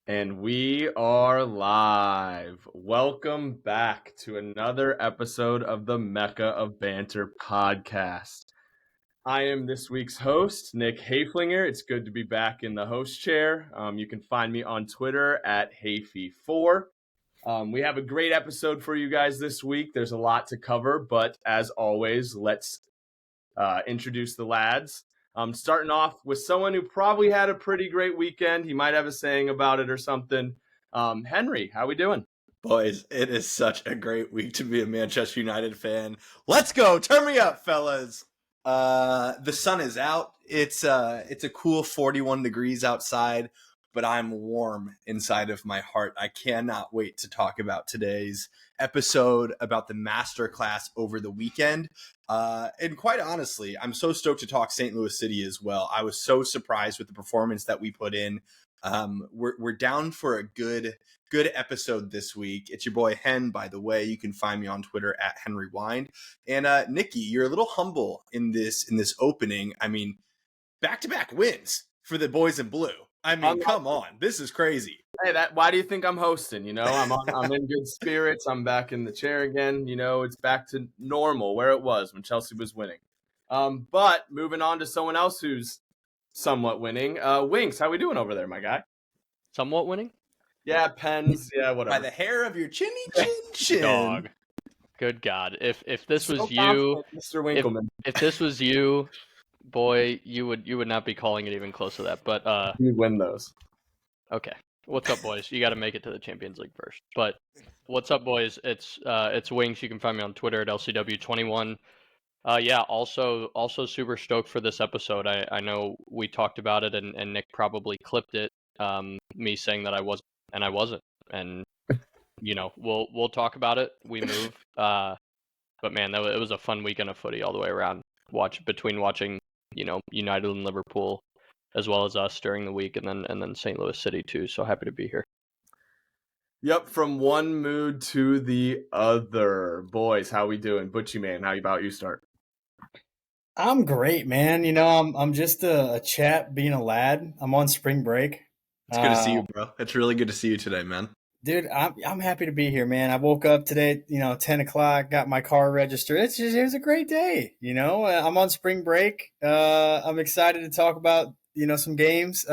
And we are live. Welcome back to another episode of the Mecha of Banter podcast. I am this week's host, Nick Haflinger. It's good to be back in the host chair. You can find me on Twitter at Hafy4. We have a great episode for you guys this week. There's a lot to cover, but as always, let's introduce the lads. Starting off with someone who probably had a pretty great weekend. He might have a saying about it or something. Henry, how we doing? Boys, it is such a great week to be a Manchester United fan. Let's go. Turn me up, fellas. The sun is out. It's a cool 41 degrees outside, but I'm warm inside of my heart. I cannot wait to talk about today's episode about the masterclass over the weekend. And quite honestly, I'm so stoked to talk St. Louis City as well. I was so surprised with the performance that we put in. We're down for a good episode this week. It's your boy Hen, by the way. You can find me on Twitter at Henry Wind. And Nikki, you're a little humble in this opening. I mean, back-to-back wins for the boys in blue. I mean, come on, this is crazy. Hey, why do you think I'm hosting? You know, I'm in good spirits. I'm back in the chair again. You know, it's back to normal where it was when Chelsea was winning. But moving on to someone else who's somewhat winning. Winks, how we doing over there, my guy? Somewhat winning? Yeah, pens. Yeah, whatever. By the hair of your chinny chin. Dog. Good God. If this was So you, Mr. Winkleman. if this was you, boy, you would not be calling it even close to that. But You win those. okay. What's up, boys? You got to make it to the Champions League first. But what's up, boys? It's Wings. You can find me on Twitter at LCW21. Yeah, also super stoked for this episode. I know we talked about it and Nick probably clipped it. Me saying that I wasn't, and I wasn't. And you know, we'll talk about it. We move. But man, it was a fun weekend of footy all the way around. Watching, you know, United and Liverpool, as well as us during the week, and then St. Louis City too. So happy to be here. Yep, from one mood to the other. Boys, how we doing? Butchie man, how about you start? I'm great, man. You know, I'm just a chap being a lad. I'm on spring break. It's good to see you, bro. It's really good to see you today, man. Dude, I'm happy to be here, man. I woke up today, 10 o'clock, got my car registered. It was a great day. You know, I'm on spring break. I'm excited to talk about, some games.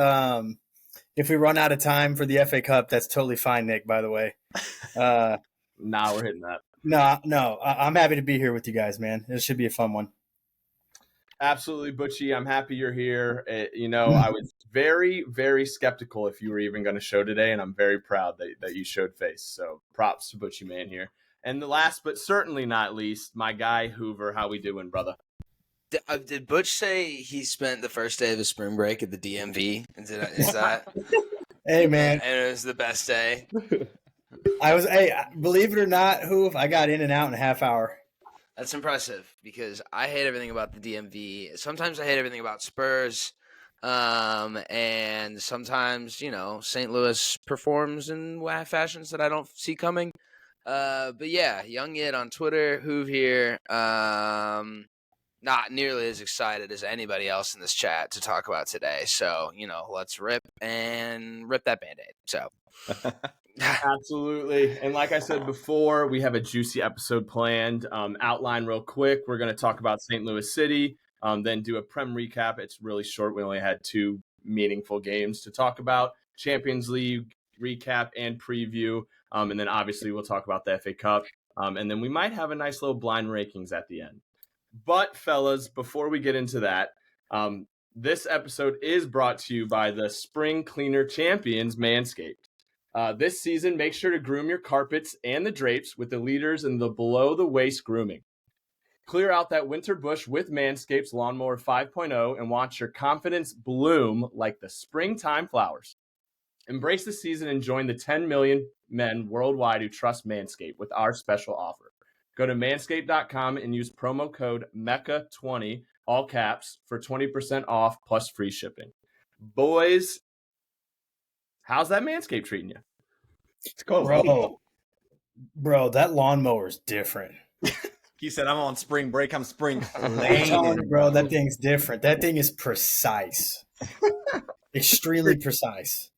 If we run out of time for the FA Cup, that's totally fine, Nick, by the way. Nah, we're hitting that. No, I'm happy to be here with you guys, man. It should be a fun one. Absolutely, Butchie. I'm happy you're here. I was very, very skeptical if you were even going to show today, and I'm very proud that you showed face. So props to Butchie man here. And the last, but certainly not least, my guy Hoover. How we doing, brother? Did Butch say he spent the first day of his spring break at the DMV? Is that? Hey, man. And it was the best day. Believe it or not, Hoov, I got in and out in a half hour. That's impressive because I hate everything about the DMV. Sometimes I hate everything about Spurs. And sometimes, St. Louis performs in fashions that I don't see coming. But yeah, Young Yid on Twitter, Hoov here. Not nearly as excited as anybody else in this chat to talk about today. So, let's rip that Band-Aid. So Absolutely. And like I said before, we have a juicy episode planned. Outline real quick. We're going to talk about St. Louis City, then do a Prem recap. It's really short. We only had 2 meaningful games to talk about. Champions League recap and preview. And then obviously we'll talk about the FA Cup. And then we might have a nice little blind rankings at the end. But fellas, before we get into that, this episode is brought to you by the Spring Cleaner Champions, Manscaped. This season, make sure to groom your carpets and the drapes with the leaders in the below-the-waist grooming. Clear out that winter bush with Manscaped's Lawnmower 5.0 and watch your confidence bloom like the springtime flowers. Embrace the season and join the 10 million men worldwide who trust Manscaped with our special offer. Go to manscaped.com and use promo code MECHA20, all caps, for 20% off plus free shipping. Boys, how's that Manscaped treating you? It's cool. Bro, that lawnmower is different. He said, I'm on spring break. I'm spring I'm telling you, bro, that thing's different. That thing is precise. Extremely precise.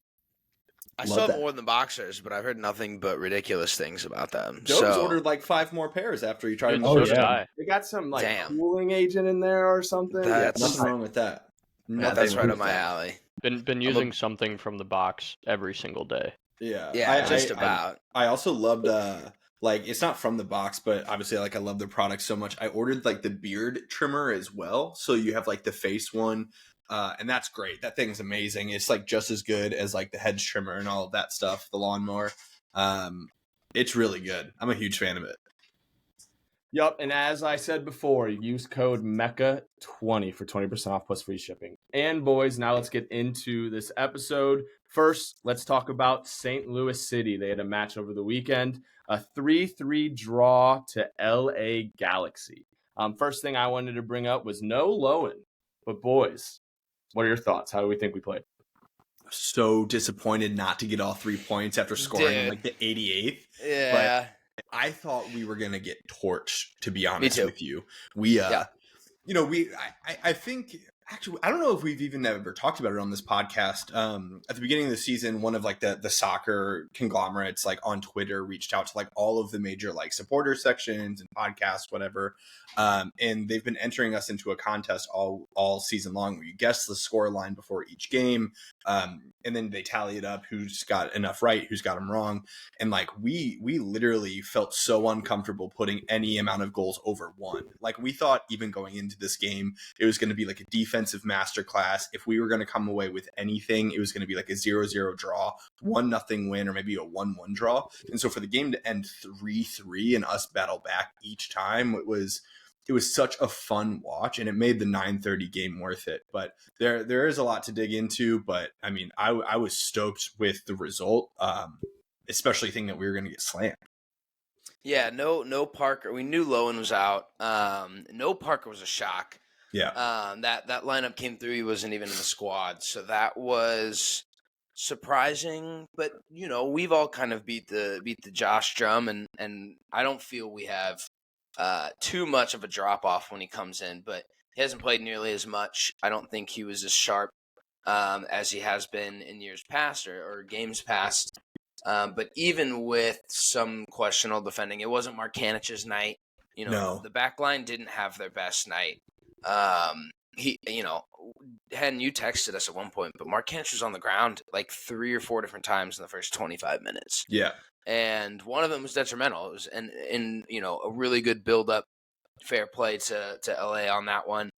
I Love still have that. more than the boxers, but I've heard nothing but ridiculous things about them. Job's So ordered like 5 more pairs after he tried Dude, them. so Oh, did yeah. I. They got some like Damn. cooling agent in there or something. That's- Nothing wrong with that. yeah, Nothing that's wrong right with up my that. alley. Been using something from the box every single day. Yeah, Yeah, just about. I also loved like it's not from the box, but obviously like I love their product so much. I ordered like the beard trimmer as well, so you have like the face one, and that's great. That thing's amazing. It's like just as good as like the hedge trimmer and all of that stuff, the lawnmower. It's really good. I'm a huge fan of it. Yup, and as I said before, use code MECHA20 for 20% off plus free shipping. And boys, now let's get into this episode. First, let's talk about St. Louis City. They had a match over the weekend, a 3-3 draw to LA Galaxy. First thing I wanted to bring up was no Lowen. But boys, what are your thoughts? How do we think we played? So disappointed not to get all 3 points after scoring in Dude. like the 88th. Yeah. I thought we were gonna get torched, to be Me honest too. with you. We Yeah. you know, I think actually I don't know if we've even ever talked about it on this podcast. At the beginning of the season, one of like the soccer conglomerates like on Twitter reached out to like all of the major like supporter sections and podcasts, whatever. And they've been entering us into a contest all season long where you guess the score line before each game. And then they tally it up, who's got enough right, who's got them wrong. And like we literally felt so uncomfortable putting any amount of goals over 1. Like we thought even going into this game, it was going to be like a defensive masterclass. If we were going to come away with anything, it was going to be like a 0-0 draw, 1-0 win, or maybe a 1-1 draw. And so for the game to end 3-3 and us battle back each time, it was such a fun watch, and it made the 9:30 game worth it. But there is a lot to dig into. But I mean, I was stoked with the result, especially thinking that we were going to get slammed. Yeah, no Parker. We knew Lowen was out. No Parker was a shock. Yeah, That lineup came through. He wasn't even in the squad, so that was surprising. But you know, we've all kind of beat the Josh drum, and I don't feel we have too much of a drop off when he comes in. But he hasn't played nearly as much. I don't think he was as sharp as he has been in years past or games past. But even with some questionable defending, it wasn't Marcanich's night. You know, No. The back line didn't have their best night. Hen, you texted us at one point, but Marcanich was on the ground like 3 or 4 different times in the first 25 minutes. yeah. And one of them was detrimental. It was a really good build-up, fair play to LA on that one,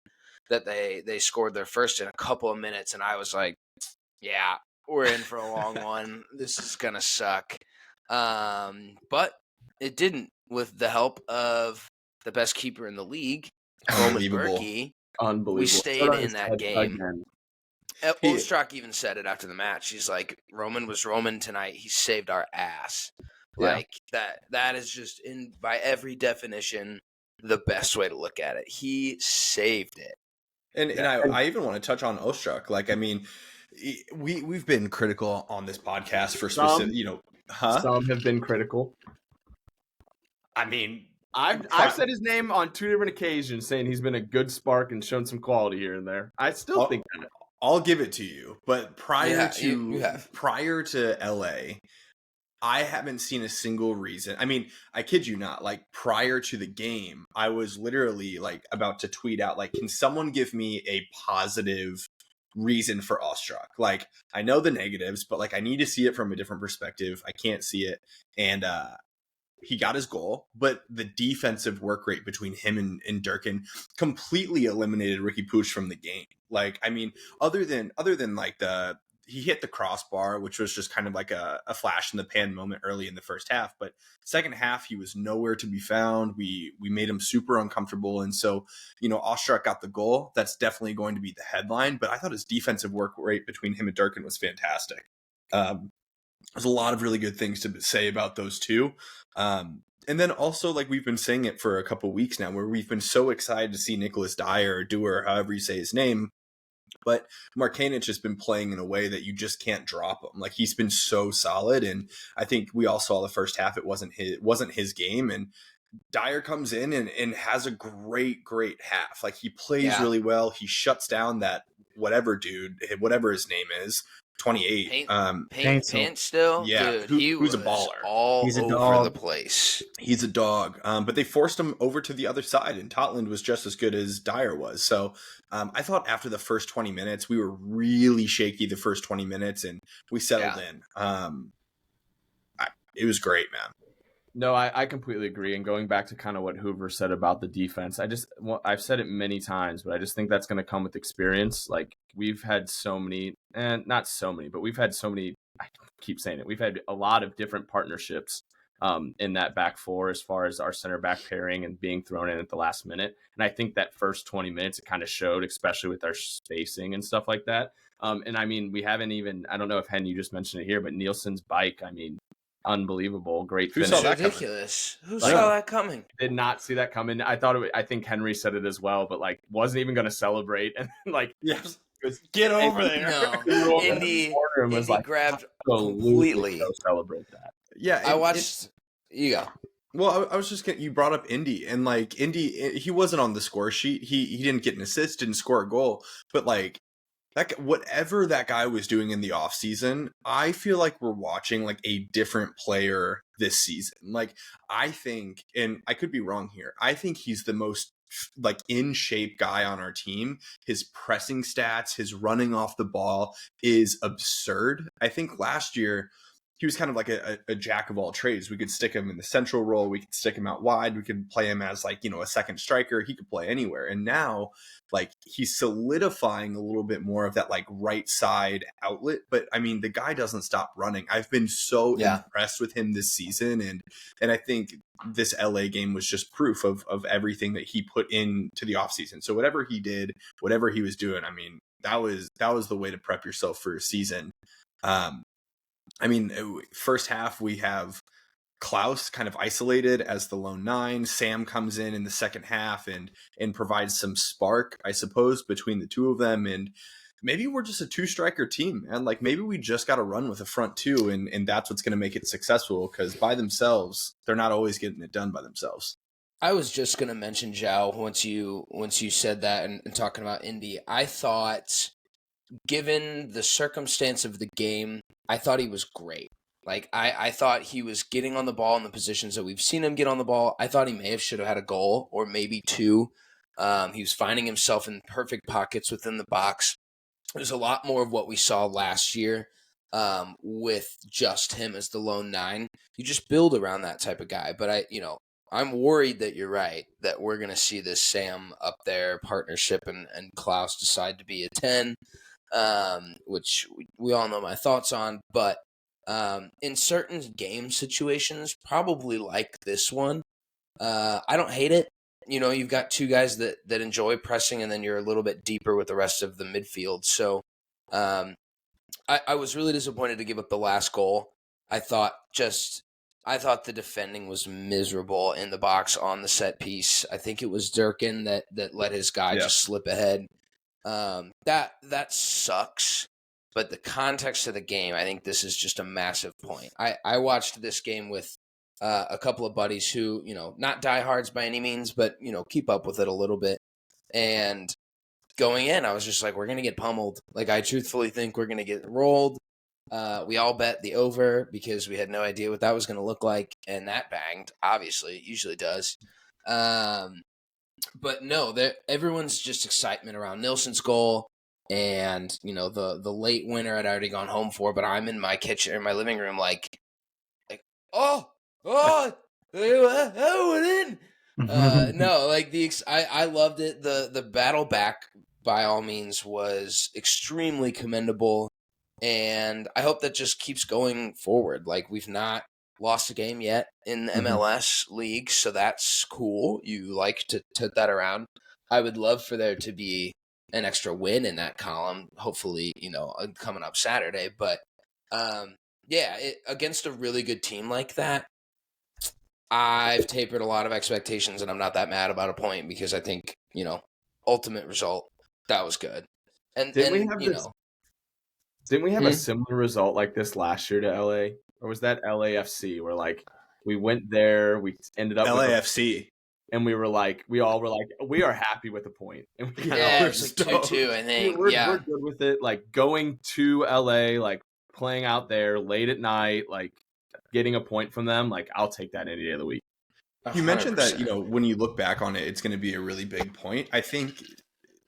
that they scored their first in a couple of minutes, and I was like, yeah, we're in for a long one. This is going to suck. But it didn't, with the help of the best keeper in the league, Roman Unbelievable. Berkey. Unbelievable. We stayed Put on in his that head game. again. Ostrak even said it after the match. He's like, Roman was Roman tonight. He saved our ass. Yeah. Like that is just by every definition the best way to look at it. He saved it. And I even want to touch on Ostrak. Like, I mean, we've been critical on this podcast for specific, Some have been critical. I mean, I've said his name on 2 different occasions, saying he's been a good spark and shown some quality here and there. I still think that. I'll give it to you, but prior you have. to LA, I haven't seen a single reason. I mean, I kid you not, like prior to the game, I was literally like about to tweet out, like, can someone give me a positive reason for Ostrak? Like, I know the negatives, but like I need to see it from a different perspective. I can't see it. And he got his goal, but the defensive work rate between him and Durkin completely eliminated Ricky Puig from the game. Like, I mean, other than like he hit the crossbar, which was just kind of like a flash in the pan moment early in the first half. But second half, he was nowhere to be found. We made him super uncomfortable. And so, Ostrak got the goal. That's definitely going to be the headline. But I thought his defensive work rate between him and Durkin was fantastic. There's a lot of really good things to say about those two. And then also, like, we've been saying it for a couple weeks now, where we've been so excited to see Nicholas Dyer, or Dewar, however you say his name. But Marcanic has been playing in a way that you just can't drop him. Like, he's been so solid. And I think we all saw the first half, it wasn't his game. And Dyer comes in and has a great half. Like, he plays really well. He shuts down that whatever dude, whatever his name is. 28. Paint still, yeah, dude. He who's was a baller. all He's a over dog. the place. He's a dog. But they forced him over to the other side, and Tottenham was just as good as Dyer was. So I thought after the first 20 minutes, we were really shaky the first 20 minutes, and we settled in. It was great, man. No, I completely agree. And going back to kind of what Hoover said about the defense, I've said it many times, but I just think that's going to come with experience. Like we've had so many, and not so many, but we've had so many. I keep saying it. We've had a lot of different partnerships in that back four as far as our center back pairing and being thrown in at the last minute. And I think that first 20 minutes it kind of showed, especially with our spacing and stuff like that. And I mean, we haven't even. I don't know if Hen, you just mentioned it here, but Nielsen's bike. I mean. Unbelievable, great finish. Who saw that ridiculous. Who saw that coming? Did not see that coming. I think Henry said it as well, but like wasn't even going to celebrate and like yes, get over there. No, Indy like, grabbed completely. Celebrate that. Yeah, I watched. You go. Well, I was just you brought up Indy, and like Indy, he wasn't on the score sheet. He didn't get an assist, didn't score a goal, but like. Whatever that guy was doing in the offseason, I feel like we're watching like a different player this season. Like I think, and I could be wrong here, I think he's the most like in shape guy on our team. His pressing stats, his running off the ball is absurd. I think last year he was kind of like a jack of all trades. We could stick him in the central role. We could stick him out wide. We could play him as like, a second striker. He could play anywhere. And now like he's solidifying a little bit more of that like right side outlet. But I mean, the guy doesn't stop running. I've been so impressed with him this season. And I think this LA game was just proof of everything that he put into the offseason. So whatever he did, whatever he was doing, I mean, that was the way to prep yourself for a season. I mean, first half we have Klaus kind of isolated as the lone 9. Sam comes in the second half and provides some spark, I suppose, between the two of them. And maybe we're just a 2-striker team, and like maybe we just got to run with a front 2, and that's what's going to make it successful. Because by themselves, they're not always getting it done by themselves. I was just going to mention Zhao once you said that and talking about Indy. I thought, given the circumstance of the game, I thought he was great. Like, I thought he was getting on the ball in the positions that we've seen him get on the ball. I thought he should have had a goal or maybe 2. He was finding himself in perfect pockets within the box. There's a lot more of what we saw last year with just him as the lone 9. You just build around that type of guy. But I'm worried that you're right, that we're going to see this Sam up there partnership and Klaus decide to be a 10. Which we all know my thoughts on, but in certain game situations, probably like this one, I don't hate it. You've got 2 guys that enjoy pressing, and then you're a little bit deeper with the rest of the midfield. So I was really disappointed to give up the last goal. I thought the defending was miserable in the box on the set piece. I think it was Durkin that let his guy just slip ahead. That sucks, but the context of the game, I think this is just a massive point. I watched this game with a couple of buddies who, not diehards by any means, but, keep up with it a little bit. And going in, I was just like, we're going to get pummeled. Like, I truthfully think we're going to get rolled. We all bet the over because we had no idea what that was going to look like. And that banged, obviously. It usually does. But no, everyone's just excitement around Nilsson's goal, and the late winner I'd already gone home for. But I'm in my kitchen or my living room, like oh, it went in. No, like I loved it. The battle back by all means was extremely commendable, and I hope that just keeps going forward. Like we've not lost a game yet in the MLS league, so that's cool. You like to turn that around. I would love for there to be an extra win in that column, hopefully, coming up Saturday. But against a really good team like that, I've tapered a lot of expectations, and I'm not that mad about a point because I think, ultimate result, that was good. And didn't we have a similar result like this last year to LA? Or was that LAFC where like we went there, we ended up LAFC. and we all were like, we are happy with the point. And we Yeah, were it was like stoked. 2-2, I think. We're Yeah. good with it. Like going to LA, like playing out there late at night, like getting a point from them. Like I'll take that any day of the week. You mentioned that, 100%. when you look back on it, it's going to be a really big point. I think,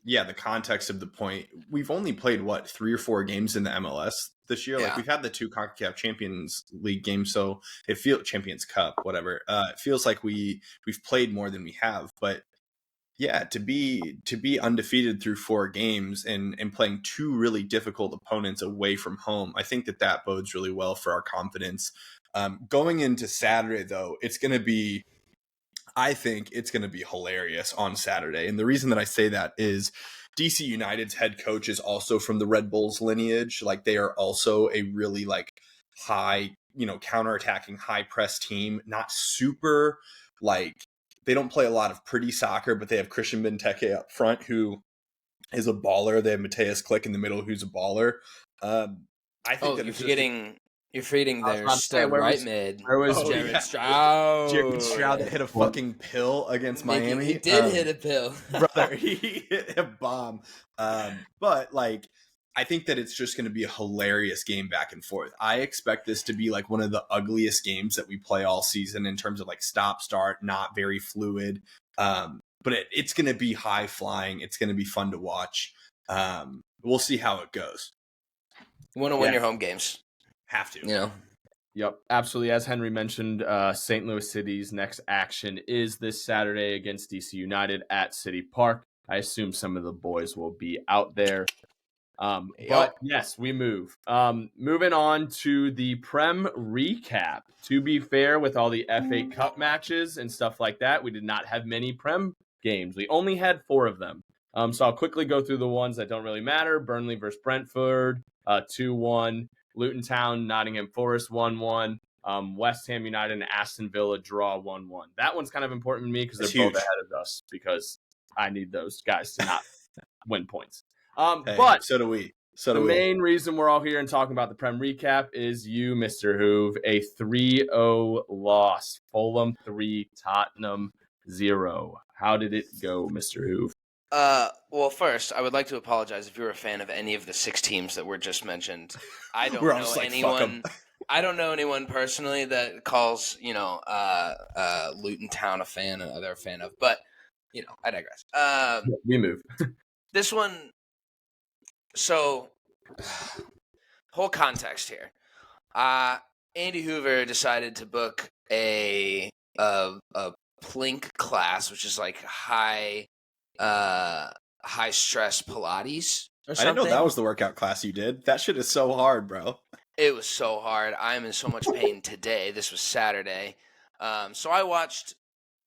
the context of the point, we've only played, 3 or 4 games in the MLS this year? Yeah. Like, we've had the 2 CONCACAF Champions League games, so it feels, Champions Cup, whatever. It feels like we've played more than we have. But, yeah, to be undefeated through 4 games and playing 2 really difficult opponents away from home, I think that bodes really well for our confidence. Going into Saturday, though, I think it's going to be hilarious on Saturday. And the reason that I say that is DC United's head coach is also from the Red Bulls lineage. Like, they are also a really high, counterattacking, high press team. Not super they don't play a lot of pretty soccer, but they have Christian Benteke up front, who is a baller. They have Mateus Klick in the middle, who's a baller. I think that you're forgetting I was their about to say, stud where right was- mid. where was Jared yeah. Stroud? Jared Stroud that hit a fucking pill against Miami. He did hit a pill. Brother, he hit a bomb. But I think that it's just going to be a hilarious game back and forth. I expect this to be one of the ugliest games that we play all season in terms of stop start, not very fluid. But it's going to be high flying. It's going to be fun to watch. We'll see how it goes. You want to win your home games. Have to. Yep, absolutely. As Henry mentioned, St. Louis City's next action is this Saturday against DC United at City Park. I assume some of the boys will be out there. But yes, we move. Moving on to the Prem recap. To be fair, with all the FA Cup matches and stuff like that, we did not have many Prem games. We only had 4 of them. So I'll quickly go through the ones that don't really matter. Burnley versus Brentford, 2-1. Luton Town, Nottingham Forest, 1-1. West Ham United and Aston Villa draw 1-1. That one's kind of important to me because they're both ahead of us, because I need those guys to not win points. But so do we. The main reason we're all here and talking about the Prem recap is you, Mr. Hoove, a 3-0 loss. Fulham 3, Tottenham 0. How did it go, Mr. Hoove? Well, first, I would like to apologize if you're a fan of any of the 6 teams that were just mentioned. I don't know anyone. I don't know anyone personally that calls Luton Town a fan and they're a fan of, but I digress. We move. This one. So, whole context here. Andy Hoover decided to book a Plink class, which is high stress Pilates or something. I didn't know that was the workout class you did. That shit is so hard, bro. It was so hard. I'm in so much pain today. This was Saturday. So I've watched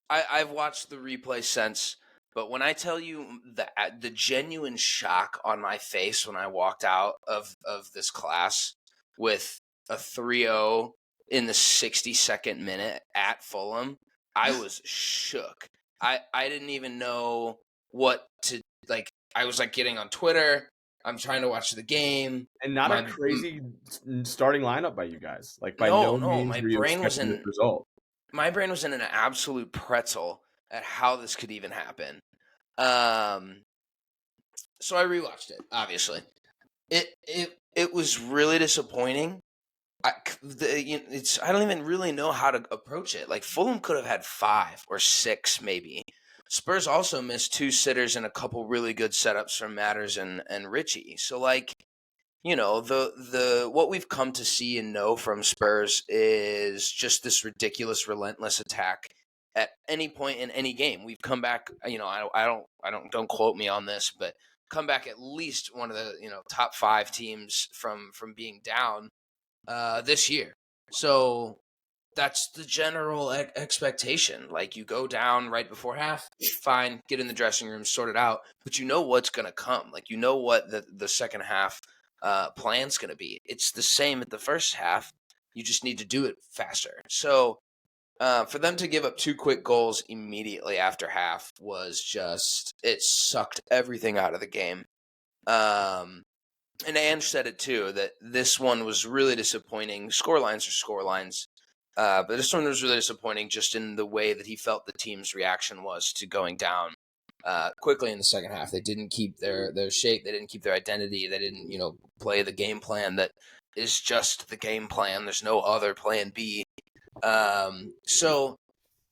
the replay since, but when I tell you the genuine shock on my face when I walked out of this class with a 3-0 in the 62nd minute at Fulham, I was shook. I didn't even know what to I was getting on Twitter. I'm trying to watch the game, and not a crazy starting lineup by you guys. By no means my were you brain was expecting this result. My brain was in an absolute pretzel at how this could even happen. So I rewatched it. Obviously, it was really disappointing. I don't even really know how to approach it. Fulham could have had 5 or 6 maybe. Spurs also missed 2 sitters and a couple really good setups from Matters and Richie. So the what we've come to see and know from Spurs is just this ridiculous, relentless attack at any point in any game. We've come back. Don't quote me on this, but come back at least one of the top 5 teams from being down this year. So that's the general expectation. You go down right before half, fine, get in the dressing room, sort it out. But you know what's going to come. What the second half plan's going to be. It's the same at the first half. You just need to do it faster. So for them to give up 2 quick goals immediately after half was just, it sucked everything out of the game. And Ange said it too, that this one was really disappointing. Scorelines are scorelines. But this one was really disappointing just in the way that he felt the team's reaction was to going down quickly in the second half. They didn't keep their shape. They didn't keep their identity. They didn't, play the game plan that is just the game plan. There's no other plan B. So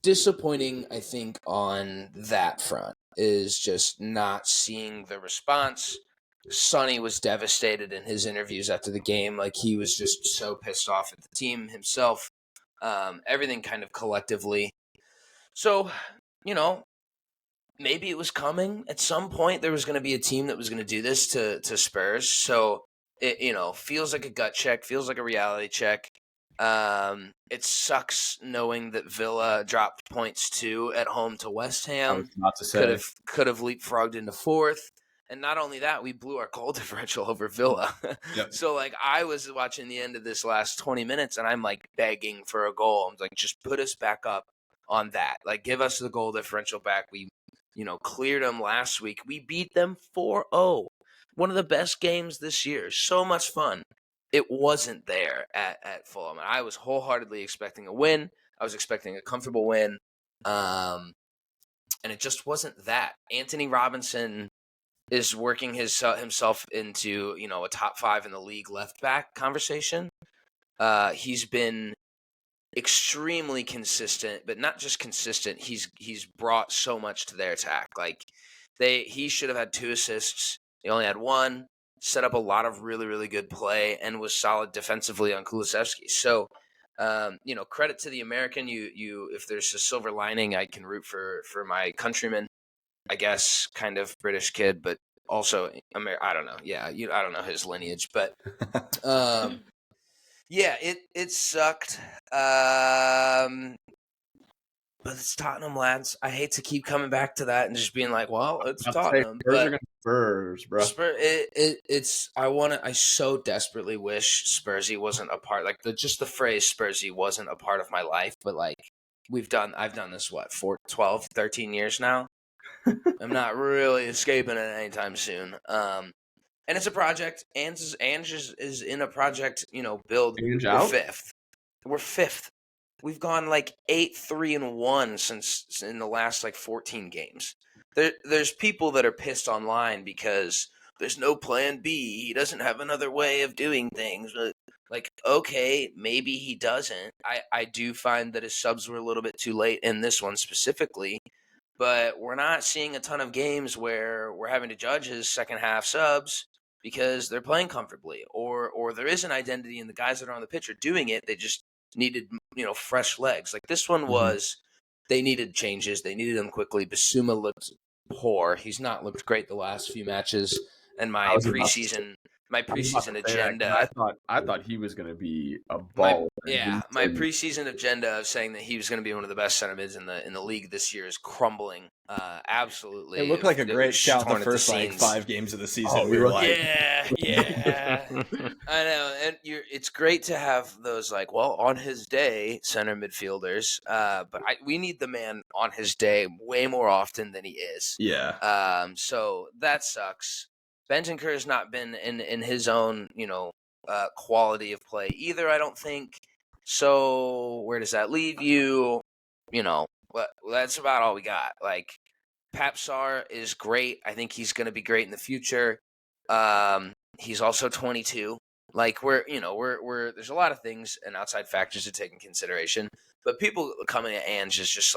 disappointing, I think, on that front is just not seeing the response. Sonny was devastated in his interviews after the game. Like, he was just so pissed off at the team himself. Everything kind of collectively. So, maybe it was coming. At some point, there was going to be a team that was going to do this to Spurs. So, it, feels like a gut check, feels like a reality check. It sucks knowing that Villa dropped points too at home to West I Ham. was about to say. Could have leapfrogged into fourth. And not only that, we blew our goal differential over Villa. Yep. So, I was watching the end of this last 20 minutes, and I'm, begging for a goal. I'm like, just put us back up on that. Give us the goal differential back. We, cleared them last week. We beat them 4-0. One of the best games this year. So much fun. It wasn't there at Fulham. I was wholeheartedly expecting a win. I was expecting a comfortable win. And it just wasn't that. Anthony Robinson is working himself into, a top 5 in the league left back conversation. He's been extremely consistent, but not just consistent. He's brought so much to their attack. He should have had 2 assists. He only had 1. Set up a lot of really, really good play and was solid defensively on Kulusevski. So, credit to the American. You, if there's a silver lining, I can root for my countryman. I guess kind of British kid, but also I don't know. Yeah, I don't know his lineage, but yeah, it sucked. But it's Tottenham, lads. I hate to keep coming back to that and just being like, well, it's Tottenham. Spurs are going to Spurs, bro. I so desperately wish Spursy wasn't a part. Just the phrase Spursy wasn't a part of my life. But I've done this, 12, 13 years now. I'm not really escaping it anytime soon. And it's a project. Ange is in a project, build. Ange We're out? fifth. We're fifth. We've gone 8-3-1 since in the last 14 games. There's people that are pissed online because there's no plan B. He doesn't have another way of doing things. But okay, maybe he doesn't. I do find that his subs were a little bit too late in this one specifically. But we're not seeing a ton of games where we're having to judge his second half subs because they're playing comfortably, or there is an identity and the guys that are on the pitch are doing it. They just needed, fresh legs. This one was, they needed changes. They needed them quickly. Basuma looked poor. He's not looked great the last few matches. And my preseason agenda. I thought he was going to be a ball. My preseason agenda of saying that he was going to be one of the best center mids in the league this year is crumbling. Absolutely, it looked like a great shout the first 5 games of the season. Oh, we were yeah. I know, and it's great to have those on his day center midfielders. But we need the man on his day way more often than he is. Yeah. So that sucks. Bentancur has not been in his own, quality of play either, I don't think. So where does that leave you? That's about all we got. Pap Sarr is great. I think he's going to be great in the future. He's also 22. We're there's a lot of things and outside factors to take in consideration. But people coming at Ange is just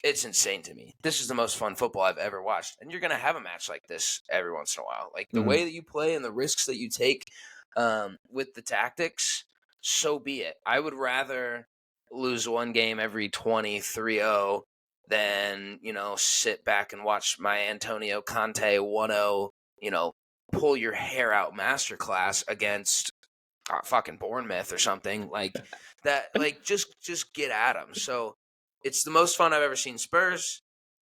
it's insane to me. This is the most fun football I've ever watched. And you're going to have a match like this every once in a while. The way that you play and the risks that you take with the tactics, so be it. I would rather lose one game every 3-0 than, sit back and watch my Antonio Conte 1-0, pull your hair out masterclass against fucking Bournemouth or something that. Just get at them. So it's the most fun I've ever seen Spurs.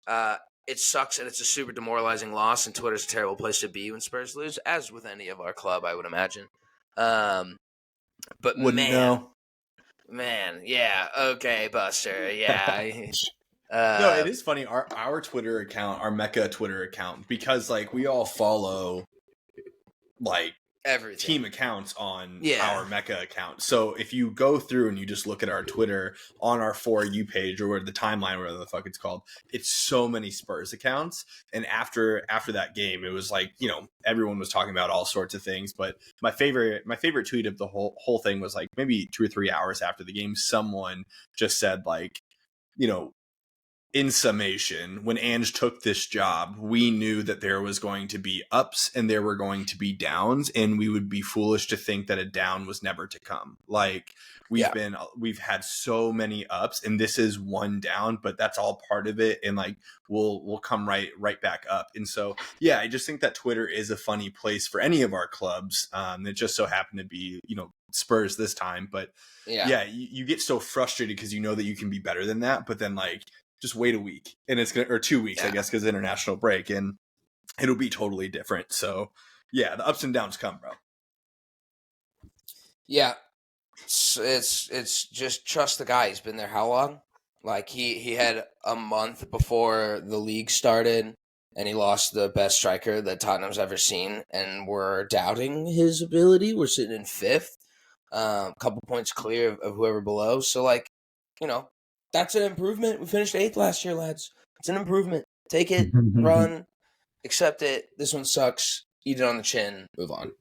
It sucks, and it's a super demoralizing loss, and Twitter's a terrible place to be when Spurs lose, as with any of our club, I would imagine. But man, yeah, okay, Buster, yeah. No, it is funny. Our Twitter account, our Mecha Twitter account, because we all follow everything. team accounts on Yeah. our Mecha account. So if you go through and you just look at our Twitter on our For You page or the timeline, whatever the fuck it's called, it's so many Spurs accounts. And after that game, it was like, everyone was talking about all sorts of things. But my favorite tweet of the whole thing was like maybe 2 or 3 hours after the game, someone just said like, in summation, when Ange took this job, we knew that there was going to be ups and there were going to be downs, and we would be foolish to think that a down was never to come. Like we've had so many ups, and this is one down, but that's all part of it, and like we'll come right back up. And so yeah, I just think that Twitter is a funny place for any of our clubs. It just so happened to be Spurs this time, but yeah, you get so frustrated because you know that you can be better than that, but then like just wait a week and it's or 2 weeks, I guess, because international break, and it'll be totally different. So yeah, the ups and downs come, bro. Yeah, it's just trust the guy. He's been there how long? Like he had a month before the league started, and he lost the best striker that Tottenham's ever seen, and we're doubting his ability. We're sitting in 5th, a couple points clear of whoever below. So like, that's an improvement. We finished 8th last year, lads. It's an improvement. Take it, run, accept it. This one sucks. Eat it on the chin. Move on.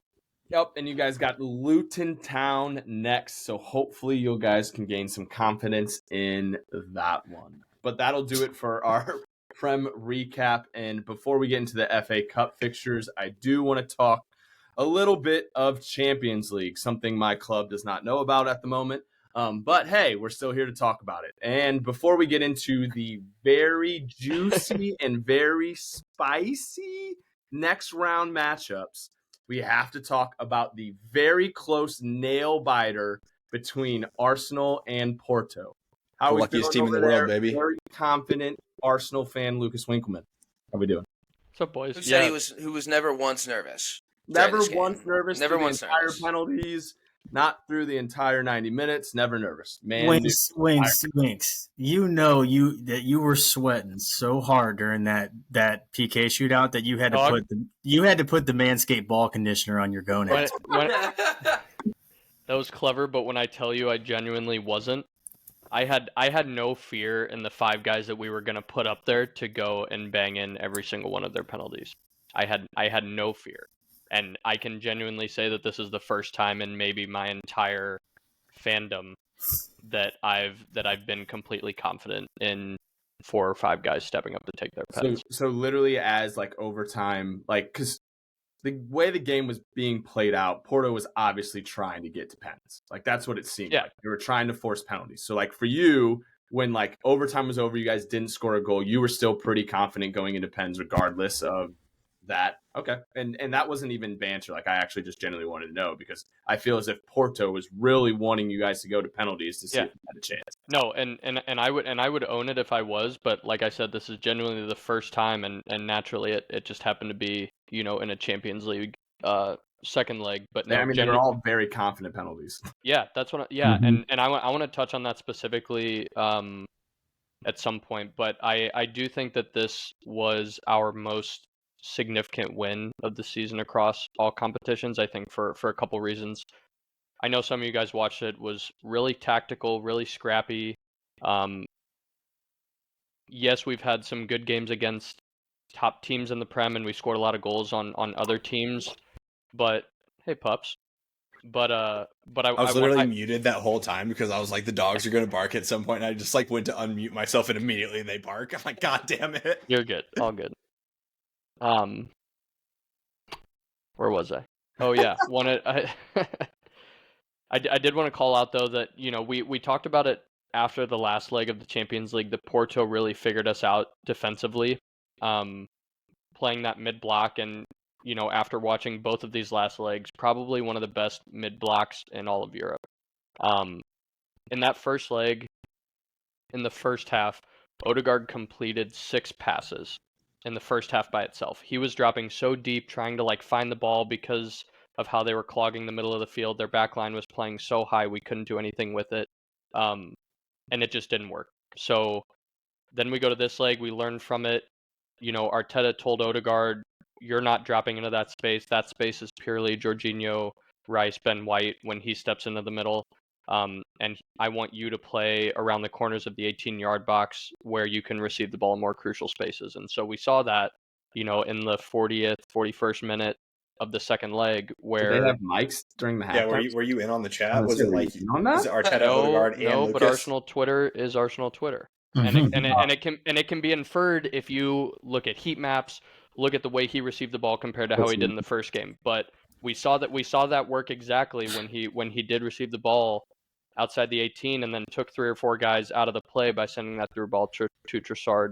Yep, and you guys got Luton Town next, so hopefully you guys can gain some confidence in that one. But that'll do it for our Prem recap. And before we get into the FA Cup fixtures, I do want to talk a little bit of Champions League, something my club does not know about at the moment. But hey, we're still here to talk about it. And before we get into the very juicy and very spicy next round matchups, we have to talk about the very close nail biter between Arsenal and Porto. The luckiest team in the world, baby. Very confident Arsenal fan, Lucas Winkleman. How we doing? What's up, boys? Who said who was never once nervous? Never once nervous. Never once entire nervous. Penalties. Not through the entire 90 minutes. Never nervous. Man, Winks. You know that you were sweating so hard during that PK shootout that you had to put the Manscaped ball conditioner on your gonads. That was clever, but when I tell you I genuinely wasn't, I had no fear in the 5 guys that we were going to put up there to go and bang in every single one of their penalties. I had no fear. And I can genuinely say that this is the first time in maybe my entire fandom that I've been completely confident in 4 or 5 guys stepping up to take their pens. So literally as like overtime, like because the way the game was being played out, Porto was obviously trying to get to pens. Like that's what it seemed like. They were trying to force penalties. So like for you, when like overtime was over, you guys didn't score a goal. You were still pretty confident going into pens regardless of that. Okay. And that wasn't even banter. Like I actually just genuinely wanted to know because I feel as if Porto was really wanting you guys to go to penalties to see if you had a chance. No, and I would own it if I was, but like I said, this is genuinely the first time and naturally it just happened to be, in a Champions League second leg. But no, I mean they're all very confident penalties. Yeah, that's what and I want to touch on that specifically at some point, but I do think that this was our most significant win of the season across all competitions. I think for a couple reasons. I know some of you guys watched it. Was really tactical, really scrappy. Yes, we've had some good games against top teams in the Prem, and we scored a lot of goals on other teams. But hey, pups. But I was literally muted that whole time because I was like, the dogs are gonna bark at some point, and I just like went to unmute myself, and immediately they bark. I'm like, God damn it! You're good, all good. Where was I? Oh yeah, I did want to call out though that we talked about it after the last leg of the Champions League. The Porto really figured us out defensively, playing that mid block, and after watching both of these last legs, probably one of the best mid blocks in all of Europe. In that first leg, in the first half, Odegaard completed 6 passes in the first half by itself. He was dropping so deep, trying to find the ball because of how they were clogging the middle of the field. Their back line was playing so high we couldn't do anything with it, and it just didn't work. So then we go to this leg. We learned from it. Arteta told Odegaard, you're not dropping into that space. That space is purely Jorginho, Rice, Ben White when he steps into the middle. And I want you to play around the corners of the 18-yard box where you can receive the ball in more crucial spaces. And so we saw that, in the 40th, 41st minute of the second leg where Did they have mics during the halftime? Yeah, were you in on the chat? Oh, Was it were like you in on that? was it Arteta, Odegaard, and no, Lucas? but Arsenal Twitter is Arsenal Twitter. And it can be inferred if you look at heat maps, look at the way he received the ball compared to how he did in the first game. But we saw that work exactly when he did receive the ball outside the 18 and then took 3 or 4 guys out of the play by sending that through ball to Trossard,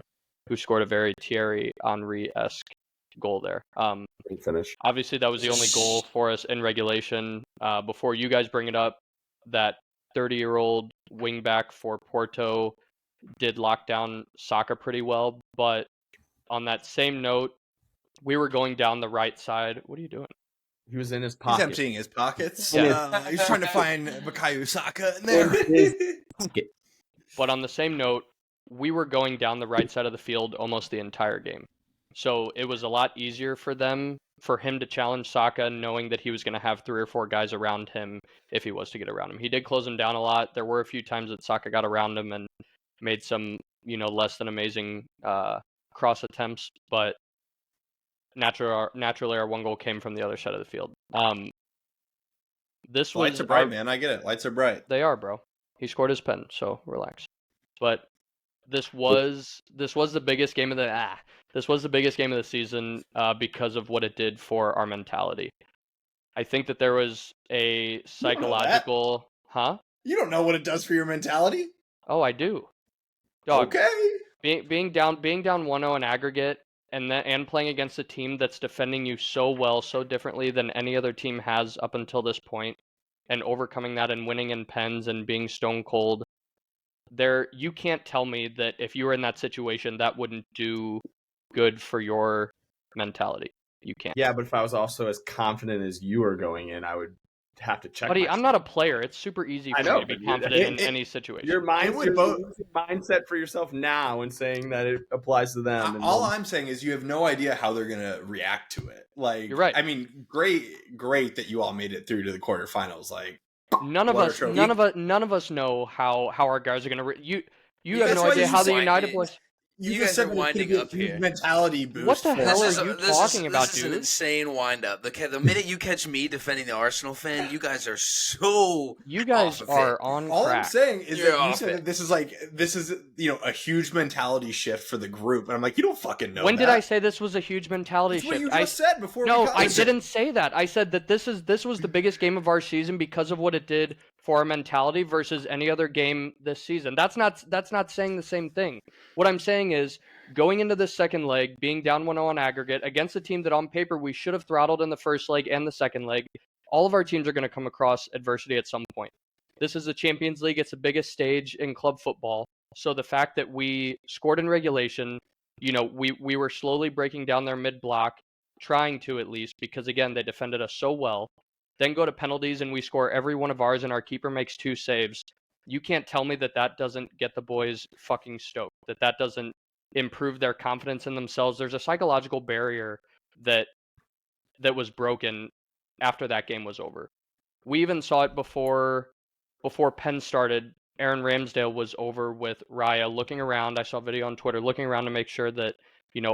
who scored a very Thierry Henry-esque goal there. Great finish. Obviously, that was the only goal for us in regulation. Before you guys bring it up, that 30-year-old wingback for Porto did lock down Saka pretty well. But on that same note, we were going down the right side. What are you doing? He was in his He's pocket. emptying his pockets. Yeah. He's trying to find Bukayo Saka in there. But on the same note, we were going down the right side of the field almost the entire game. So it was a lot easier for him to challenge Saka, knowing that he was going to have 3 or 4 guys around him if he was to get around him. He did close him down a lot. There were a few times that Saka got around him and made some, less than amazing cross attempts, but naturally our one goal came from the other side of the field. Lights are bright, man. I get it. Lights are bright. They are, bro. He scored his pen, so relax. But this was the biggest game of the season because of what it did for our mentality. I think that there was a psychological, You don't know what it does for your mentality? Oh, I do. Dog, Okay. Being down 1-0 in aggregate and playing against a team that's defending you so well, so differently than any other team has up until this point, and overcoming that and winning in pens and being stone cold. You can't tell me that if you were in that situation, that wouldn't do good for your mentality. You can't. Yeah, but if I was also as confident as you are going in, I would have to check. Buddy, I'm not a player. It's super easy for me to be confident in any situation. Your mindset for yourself now and saying that it applies to them. All I'm saying is you have no idea how they're going to react to it. Like, you're right. I mean, great that you all made it through to the quarterfinals. Like, none of us know how our guys are going to. You have no idea how the United boys. You guys are winding up here. Mentality boost. What the hell are you talking about, dude? This is an insane wind up. The minute you catch me defending the Arsenal fan, you guys are so. You guys are on All crack. I'm saying is that you said that this is a huge mentality shift for the group, and I'm like, you don't fucking know. When did I say this was a huge mentality shift? What you just said before. No, I didn't say that. I said that this was the biggest game of our season because of what it did for our mentality versus any other game this season. That's not saying the same thing. What I'm saying is going into this second leg, being down 1-0 on aggregate against a team that on paper we should have throttled in the first leg and the second leg. All of our teams are going to come across adversity at some point. This is the Champions League. It's the biggest stage in club football. So the fact that we scored in regulation, we were slowly breaking down their mid-block, trying to at least, because again, they defended us so well. Then go to penalties and we score every one of ours and our keeper makes 2 saves. You can't tell me that doesn't get the boys fucking stoked, that doesn't improve their confidence in themselves. There's a psychological barrier that was broken after that game was over. We even saw it before Penn started. Aaron Ramsdale was over with Raya looking around. I saw a video on Twitter looking around to make sure that,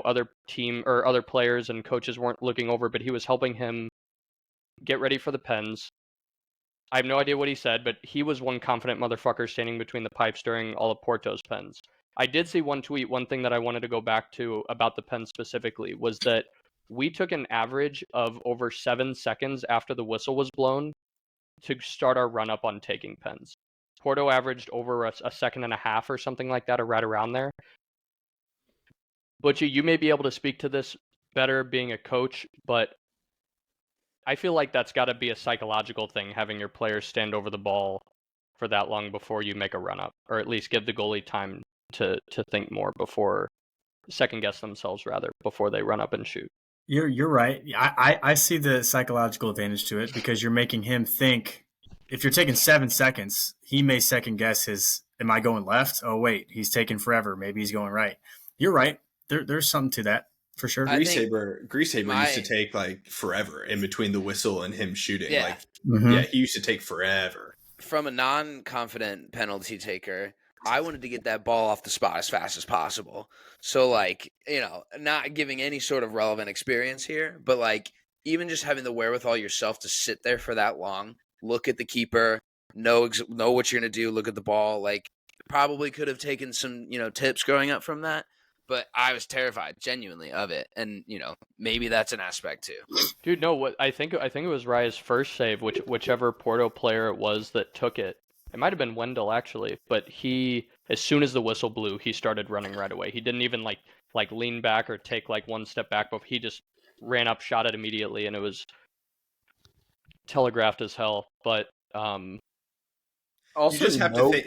other team or other players and coaches weren't looking over, but he was helping him get ready for the pens. I have no idea what he said, but he was one confident motherfucker standing between the pipes during all of Porto's pens. I did see one tweet. One thing that I wanted to go back to about the pen specifically was that we took an average of over 7 seconds after the whistle was blown to start our run up on taking pens. Porto averaged over a second and a half or something like that, or right around there. Butchie, you may be able to speak to this better being a coach, but I feel like that's got to be a psychological thing, having your players stand over the ball for that long before you make a run up, or at least give the goalie time to think more second guess themselves before they run up and shoot. You're right. I see the psychological advantage to it because you're making him think. If you're taking 7 seconds, he may second guess am I going left? Oh wait, he's taking forever. Maybe he's going right. You're right. There's something to that. for sure. I Grease think Saber used to take like forever in between the whistle and him shooting. Yeah. Like, Mhm. yeah, he used to take forever. from a non-confident penalty taker, I wanted to get that ball off the spot as fast as possible. So, like, not giving any sort of relevant experience here, but like even just having the wherewithal yourself to sit there for that long, look at the keeper, know what you're gonna do, look at the ball. Like, probably could have taken some tips growing up from that, but I was terrified genuinely of it, and maybe that's an aspect too. Dude, no. What I think it was Raya's first save, whichever Porto player it was that took it. It might have been Wendell actually, but he, as soon as the whistle blew, he started running right away. He didn't even like lean back or take like one step back, but he just ran up, shot it immediately, and it was telegraphed as hell. But You Also, just have to think.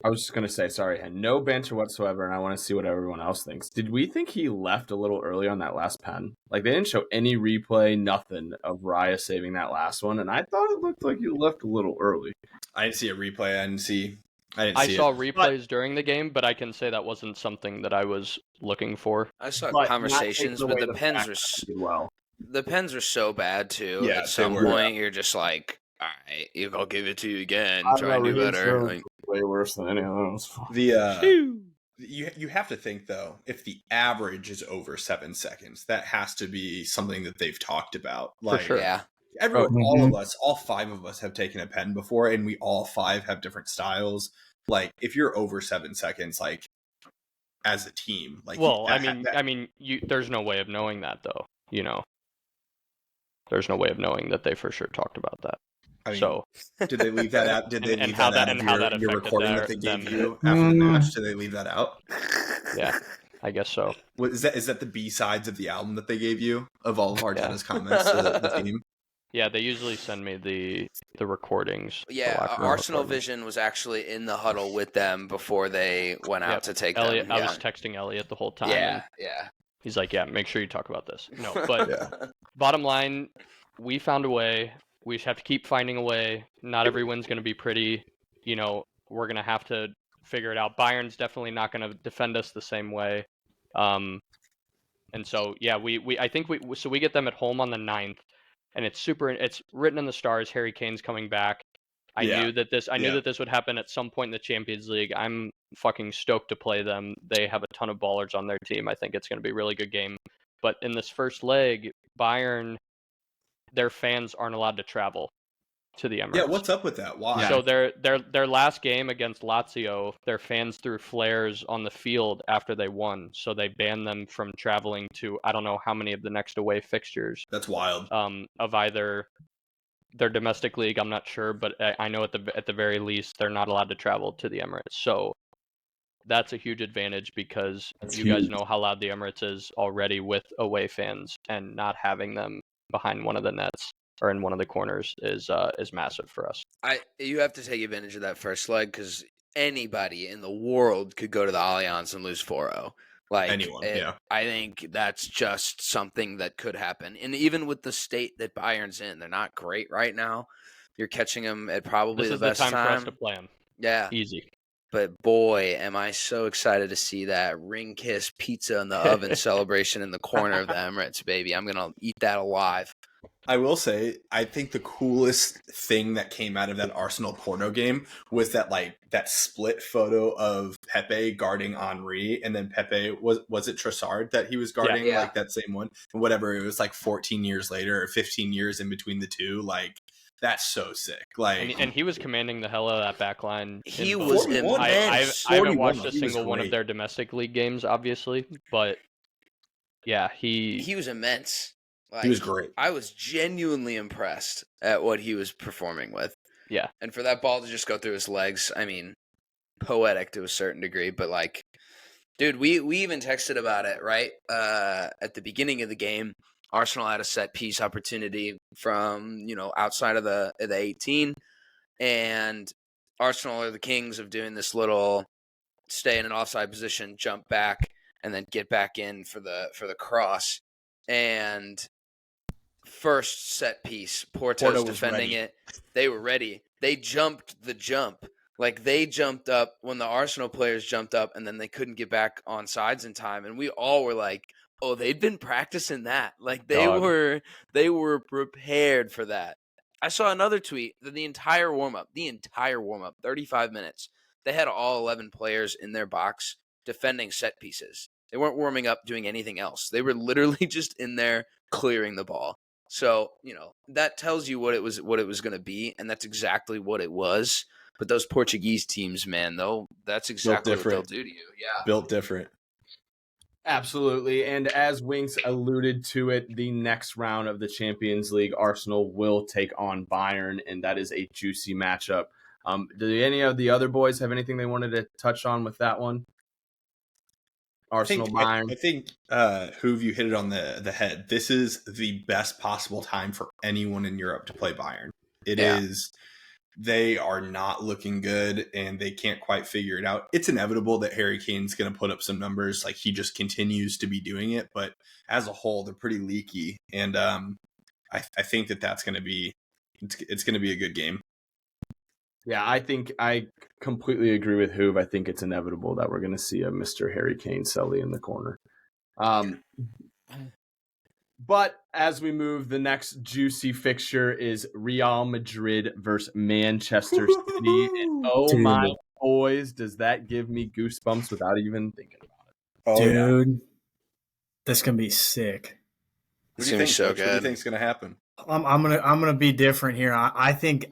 I was just gonna say, sorry, had no banter whatsoever, and I want to see what everyone else thinks. Did we think he left a little early on that last pen? Like, they didn't show any replay, nothing of Raya saving that last one, and I thought it looked like he left a little early. I didn't see a replay. I saw replays during the game, but I can say that wasn't something that I was looking for. I saw But conversations, not but take the away pens fact were that he did well. the pens were so bad too. Yeah, At they some were. point, you're just like, all right, I'll give it to you again. I Try and don't do know, better. Raheem Like, Sterling was way worse than anyone else. You have to think though, if the average is over 7 seconds, that has to be something that they've talked about. Like, sure. yeah, everyone, Mhm. all 5 of us have taken a pen before, and we all 5 have different styles. Like, if you're over 7 seconds, like as a team, like, Well, that- there's no way of knowing that though. There's no way of knowing that they for sure talked about that. I mean, So did they leave that out? Did they and leave how that that- out and of how that your affected recording that they them. gave you after the match? Mm. Did they leave that out? yeah, I guess so. Is that the B sides of the album that they gave you of all of Arteta's Yeah. comments to the team? Yeah, they usually send me the recordings. the yeah. locker room Arsenal recordings. Vision was actually in the huddle with them before they went out Yep. to take Elliot, them. I Yeah, was texting Elliot the whole time. yeah, And yeah. he's like, "Yeah, make sure you talk about this." No, but Yeah. bottom line, we found a way. We just have to keep finding a way. Not every win's going to be pretty. We're going to have to figure it out. Bayern's definitely not going to defend us the same way. And so, yeah, I think we get them at home on the 9th, and it's written in the stars. Harry Kane's coming back. I knew that this would happen at some point in the Champions League. I'm fucking stoked to play them. They have a ton of ballers on their team. I think it's going to be a really good game. But in this first leg, Bayern, their fans aren't allowed to travel to the Emirates. Yeah, what's up with that? Why? So their last game against Lazio, their fans threw flares on the field after they won. So they banned them from traveling to I don't know how many of the next away fixtures. That's wild. Of either their domestic league, I'm not sure, but I know at the very least they're not allowed to travel to the Emirates. So that's a huge advantage because you guys know how loud the Emirates is already with away fans, and not having them behind one of the nets or in one of the corners is massive for us. You have to take advantage of that first leg because anybody in the world could go to the Allianz and lose 4-0. Like Anyone, yeah. I think that's just something that could happen. And even with the state that Bayern's in, they're not great right now. You're catching them at probably This the is best the time for us to play them. Yeah. Easy. But boy, am I so excited to see that ring kiss pizza in the oven celebration in the corner of the Emirates, baby. I'm going to eat that alive. I will say, I think the coolest thing that came out of that Arsenal Porto game was that split photo of Pepe guarding Henry, and then Pepe was it Trossard that he was guarding, Yeah. like that same one, whatever. It was like 14 years later or 15 years in between the two. Like, that's so sick. Like, And he was commanding the hell out of that back line. He was immense. I haven't watched a He was single one of great. their domestic league games, obviously, but yeah, He was immense. Like, he was great. I was genuinely impressed at what he was performing with. Yeah. And for that ball to just go through his legs, I mean, poetic to a certain degree. But, like, dude, we even texted about it, right? At the beginning of the game, Arsenal had a set-piece opportunity from, outside of the 18. And Arsenal are the kings of doing this little stay in an offside position, jump back, and then get back in for the cross. And first set piece, Porto's was defending ready. it. They were ready. They jumped the jump. Like, they jumped up when the Arsenal players jumped up, and then they couldn't get back on sides in time. And we all were like, Oh, they'd been practicing that. Like they Dog. were prepared for that. I saw another tweet that the entire warm up, 35 minutes, they had all 11 players in their box defending set pieces. They weren't warming up doing anything else. They were literally just in there clearing the ball. So, that tells you what it was going to be, and that's exactly what it was. But those Portuguese teams, man, though, that's exactly what they'll do to you. Yeah. Built different. Absolutely. And as Winks alluded to it, the next round of the Champions League, Arsenal will take on Bayern, and that is a juicy matchup. Do any of the other boys have anything they wanted to touch on with that one? Arsenal, Bayern. I think Hoove, you hit it on the head. This is the best possible time for anyone in Europe to play Bayern. It is. They are not looking good, and they can't quite figure it out. It's inevitable that Harry Kane's going to put up some numbers. Like, he just continues to be doing it. But as a whole, they're pretty leaky. And I think that's going to be it's going to be a good game. Yeah, I think I completely agree with Hoove. I think it's inevitable that we're going to see a Mr. Harry Kane Selly in the corner. But as we move, the next juicy fixture is Real Madrid versus Manchester City. And oh my boys, does that give me goosebumps without even thinking about it. Oh, dude, that's gonna be sick. What do you think? So good. What do you think's gonna happen? I'm gonna be different here. I think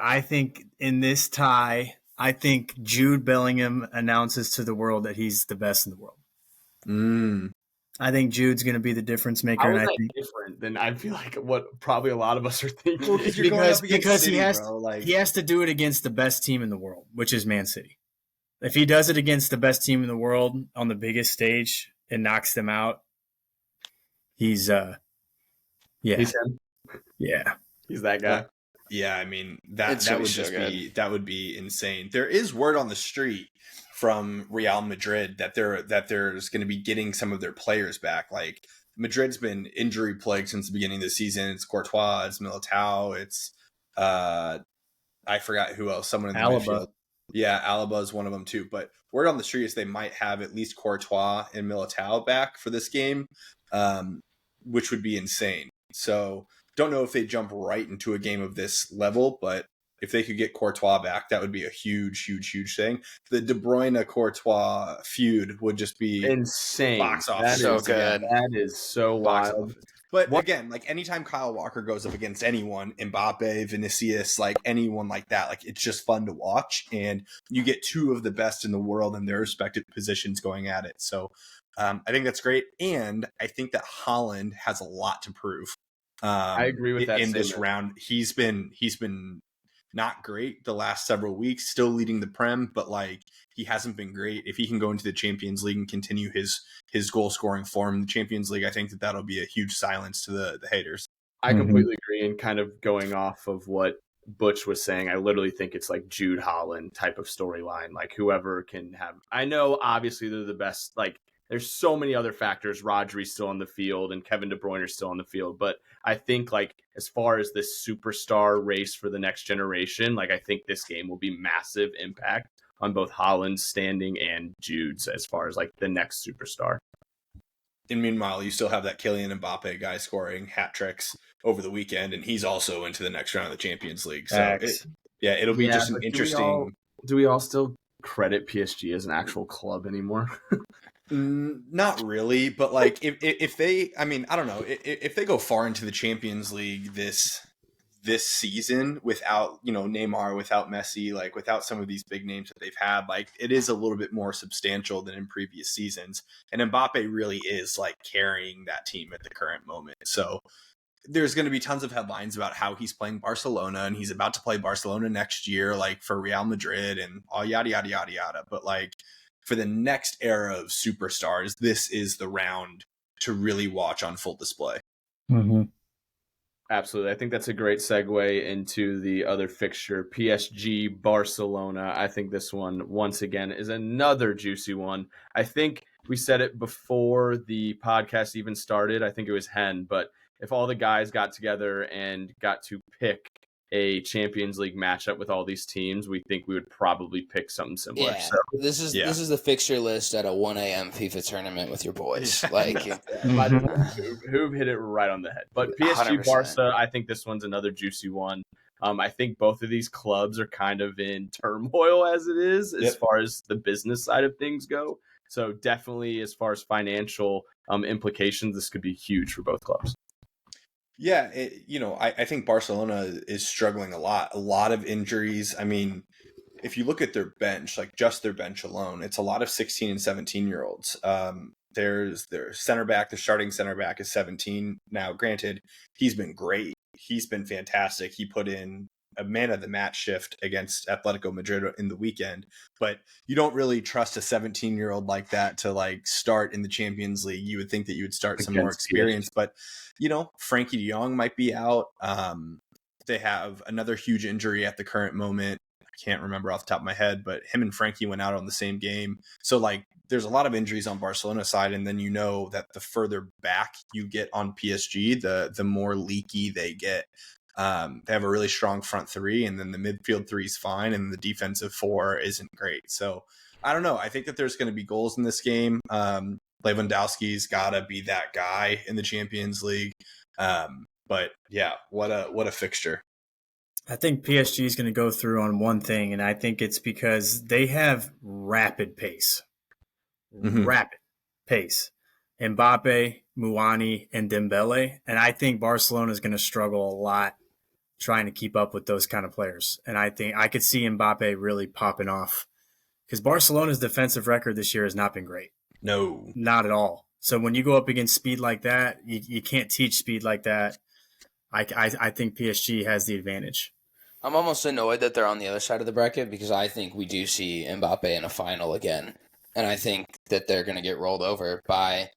in this tie, I think Jude Bellingham announces to the world that he's the best in the world. I think Jude's going to be the difference maker. How is that different than I feel like what probably a lot of us are thinking? Well, because City, he has to do it against the best team in the world, which is Man City. If he does it against the best team in the world on the biggest stage and knocks them out, he's He's him. Yeah. He's that guy. Yeah, I mean that would be insane. There is word on the street from Real Madrid that there's going to be getting some of their players back. Like, Madrid's been injury plagued since the beginning of the season. It's Courtois, it's Militao, it's I forgot who else. Someone in the midfield. Yeah, Alaba is one of them too. But word on the street is they might have at least Courtois and Militao back for this game, which would be insane. So don't know if they jump right into a game of this level, but if they could get Courtois back, that would be a huge, huge, huge thing. The De Bruyne-Courtois feud would just be insane. Box office. So good. That is so wild. But again, like, anytime Kyle Walker goes up against anyone, Mbappe, Vinicius, like anyone like that, like, it's just fun to watch. And you get two of the best in the world in their respective positions going at it. So I think that's great. And I think that Haaland has a lot to prove. I agree with that in this round. He's been not great the last several weeks, still leading the Prem, but like, he hasn't been great. If he can go into the Champions League and continue his goal scoring form in the Champions League, I think that'll be a huge silence to the haters. I completely agree. And kind of going off of what Butch was saying, I literally think it's like Jude Holland type of storyline. Like, whoever can have, I know obviously they're the best. Like, there's so many other factors. Rodri's still on the field and Kevin De Bruyne is still on the field. But I think, like, as far as this superstar race for the next generation, like, I think this game will be massive impact on both Haaland's standing and Jude's as far as, like, the next superstar. And meanwhile, you still have that Kylian Mbappe guy scoring hat tricks over the weekend, and he's also into the next round of the Champions League. So, it'll be just an interesting... Do we all still credit PSG as an actual club anymore? Not really, but like, if they, I mean, I don't know, if they go far into the Champions League this season without, Neymar, without Messi, like without some of these big names that they've had, like, it is a little bit more substantial than in previous seasons. And Mbappe really is like carrying that team at the current moment. So there's going to be tons of headlines about how he's playing Barcelona and he's about to play Barcelona next year, like for Real Madrid and all yada, yada, yada, yada. But like, for the next era of superstars, this is the round to really watch on full display. Mm-hmm. Absolutely. I think that's a great segue into the other fixture, PSG Barcelona. I think this one, once again, is another juicy one. I think we said it before the podcast even started. I think it was Hen, but if all the guys got together and got to pick a Champions League matchup with all these teams, we think we would probably pick something similar. Yeah, So, this is the fixture list at a 1 a.m. FIFA tournament with your boys. Like, who hit it right on the head? But PSG 100%. Barca, I think this one's another juicy one. I think both of these clubs are kind of in turmoil as it is, as far as the business side of things go. So definitely, as far as financial implications, this could be huge for both clubs. Yeah, I think Barcelona is struggling a lot of injuries. I mean, if you look at their bench, like just their bench alone, it's a lot of 16 and 17-year-olds. There's their center back, the starting center back is 17. Now, granted, he's been great. He's been fantastic. He put in a man of the match shift against Atletico Madrid in the weekend, but you don't really trust a 17-year-old like that to like start in the Champions League. You would think that you would start some more experience, but Frankie de Jong might be out. They have another huge injury at the current moment. I can't remember off the top of my head, but him and Frankie went out on the same game. So like there's a lot of injuries on Barcelona side. And then that the further back you get on PSG, the more leaky they get. They have a really strong front three, and then the midfield three is fine, and the defensive four isn't great. So I don't know. I think that there's going to be goals in this game. Lewandowski's got to be that guy in the Champions League. But yeah, what a fixture. I think PSG is going to go through on one thing, and I think it's because they have rapid pace. Rapid pace. Mbappe, Muani, and Dembele. And I think Barcelona is going to struggle a lot trying to keep up with those kind of players. And I think I could see Mbappe really popping off because Barcelona's defensive record this year has not been great. No. Not at all. So when you go up against speed like that, you can't teach speed like that. I think PSG has the advantage. I'm almost annoyed that they're on the other side of the bracket because I think we do see Mbappe in a final again. And I think that they're going to get rolled over by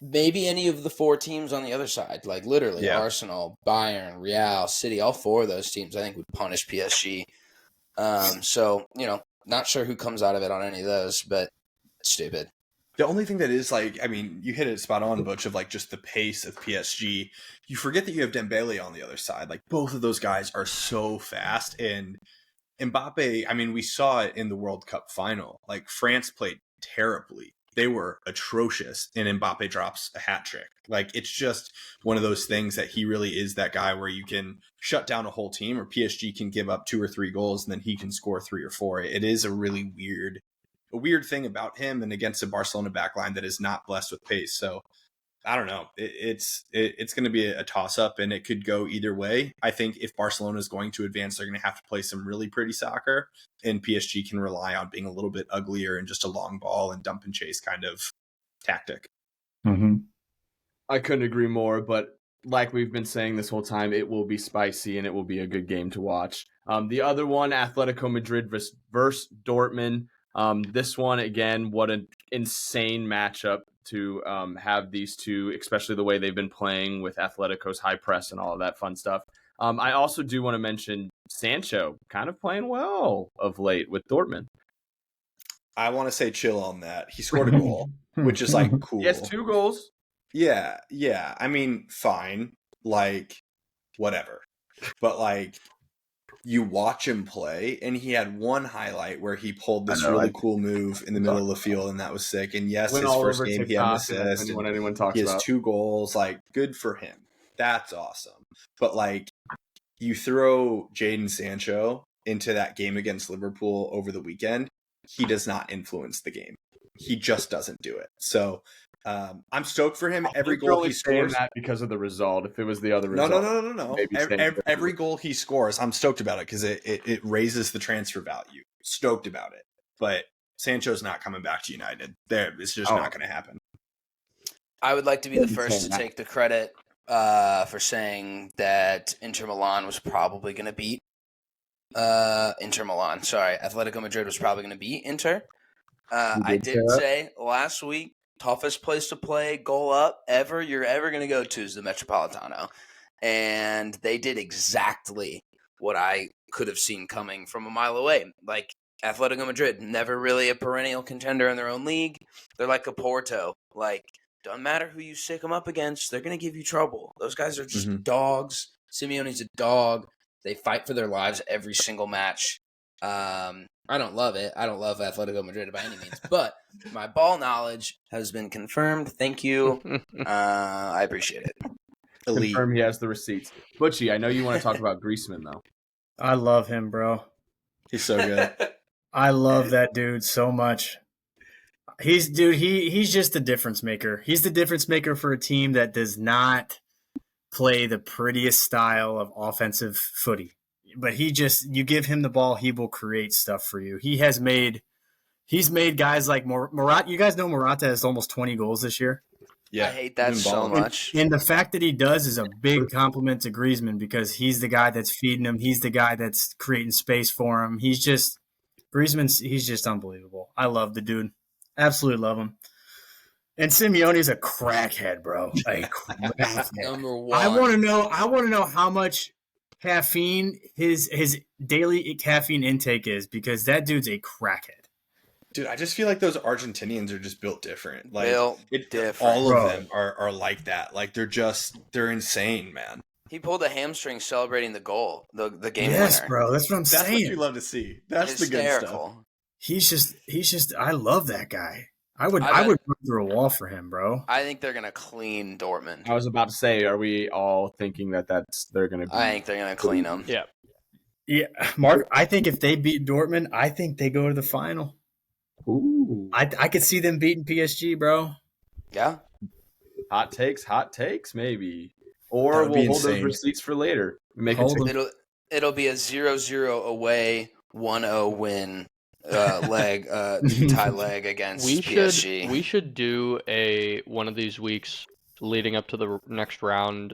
maybe any of the four teams on the other side. Like literally Arsenal, Bayern, Real, City, all four of those teams I think would punish PSG. So, not sure who comes out of it on any of those, but it's stupid. The only thing that is like, I mean, you hit it spot on, Butch, of like just the pace of PSG. You forget that you have Dembele on the other side. Like both of those guys are so fast. And Mbappe, I mean, we saw it in the World Cup final. Like France played terribly. They were atrocious, and Mbappe drops a hat trick. Like it's just one of those things that he really is that guy where you can shut down a whole team, or PSG can give up 2 or 3 goals and then he can score 3 or 4. It is a really weird thing about him and against a Barcelona backline that is not blessed with pace. So I don't know. It's going to be a toss-up, and it could go either way. I think if Barcelona is going to advance, they're going to have to play some really pretty soccer, and PSG can rely on being a little bit uglier and just a long ball and dump and chase kind of tactic. I couldn't agree more, but like we've been saying this whole time, it will be spicy and it will be a good game to watch. The other one, Atletico Madrid versus Dortmund. This one, again, what an insane matchup to have these two, especially the way they've been playing with Atletico's high press and all of that fun stuff. I also do want to mention Sancho kind of playing well of late with Dortmund. I want to say chill on that. He scored a goal, which is like cool. He has 2 goals. Yeah. I mean, fine. Like, whatever. But like, you watch him play, and he had one highlight where he pulled this really cool move in the middle of the field, and that was sick. And yes, his first game he had an assist. When anyone talks he has about 2 goals. Like, good for him. That's awesome. But like, you throw Jadon Sancho into that game against Liverpool over the weekend, he does not influence the game. He just doesn't do it. So I'm stoked for him. Every goal he scores, that because of the result. If it was the other result, no. Every goal he scores, I'm stoked about it because it raises the transfer value. Stoked about it. But Sancho's not coming back to United. It's just not going to happen. I would like to be the first to take the credit for saying that Inter Milan was probably going to beat Atletico Madrid was probably going to beat Inter. I did say last week, toughest place to play goal up you're ever going to go to is the Metropolitano. And they did exactly what I could have seen coming from a mile away. Like, Atletico Madrid, never really a perennial contender in their own league. They're like a Porto. Like, doesn't matter who you stick them up against, they're going to give you trouble. Those guys are just dogs. Simeone's a dog. They fight for their lives every single match. I don't love it. I don't love Atletico Madrid by any means, but my ball knowledge has been confirmed. Thank you. I appreciate it. Elite. Confirm he has the receipts. Butchie, I know you want to talk about Griezmann though. I love him, bro. He's so good. I love that dude so much. He's just the difference maker. He's the difference maker for a team that does not play the prettiest style of offensive footy. But you give him the ball, he will create stuff for you. He's made guys like Morata. You guys know Morata has almost 20 goals this year. Yeah, I hate that so much. And the fact that he does is a big compliment to Griezmann because he's the guy that's feeding him. He's the guy that's creating space for him. He's just unbelievable. I love the dude. Absolutely love him. And Simeone's a crackhead, bro. A crackhead. Number one. I want to know how much caffeine his daily caffeine intake is because that dude's a crackhead. Dude, I just feel like those Argentinians are just built different. Like Different. all of them are like that. Like they're insane, man. He pulled a hamstring celebrating the goal, the game Yes, winner. bro. That's what I'm That's saying. what you love to see. That's the good stuff. He's just. I love that guy. I would run through a wall for him, bro. I think they're gonna clean Dortmund. I was about to say, are we all thinking that they're going to be? I think they're gonna clean them. Yeah. Yeah, Mark. I think if they beat Dortmund, I think they go to the final. Ooh. I could see them beating PSG, bro. Yeah. Hot takes, maybe. Or That would be we'll hold those insane. receipts for later. Hold them. It'll be a 0-0 away, 1-0 win leg tie leg against PSG. We should do one of these weeks leading up to the next round.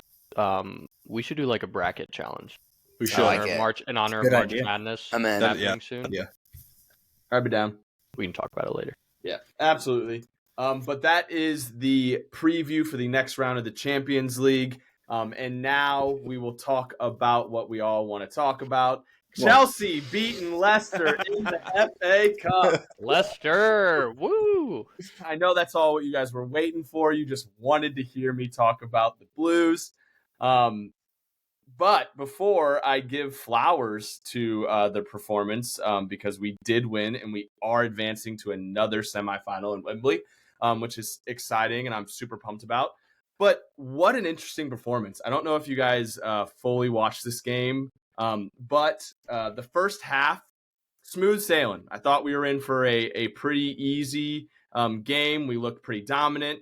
We should do like a bracket challenge. We should. like it. In honor Good of March idea. Madness. I'm in. Happening soon. Yeah. I'd be down. We can talk about it later. Yeah, absolutely. But that is the preview for the next round of the Champions League. And now we will talk about what we all want to talk about. Chelsea beating Leicester in the FA Cup. Leicester, woo! I know that's all what you guys were waiting for. You just wanted to hear me talk about the Blues. But before I give flowers to the performance, because we did win and we are advancing to another semifinal in Wembley, which is exciting and I'm super pumped about. But what an interesting performance. I don't know if you guys fully watched this game, but the first half, smooth sailing. I thought we were in for a pretty easy game. We looked pretty dominant.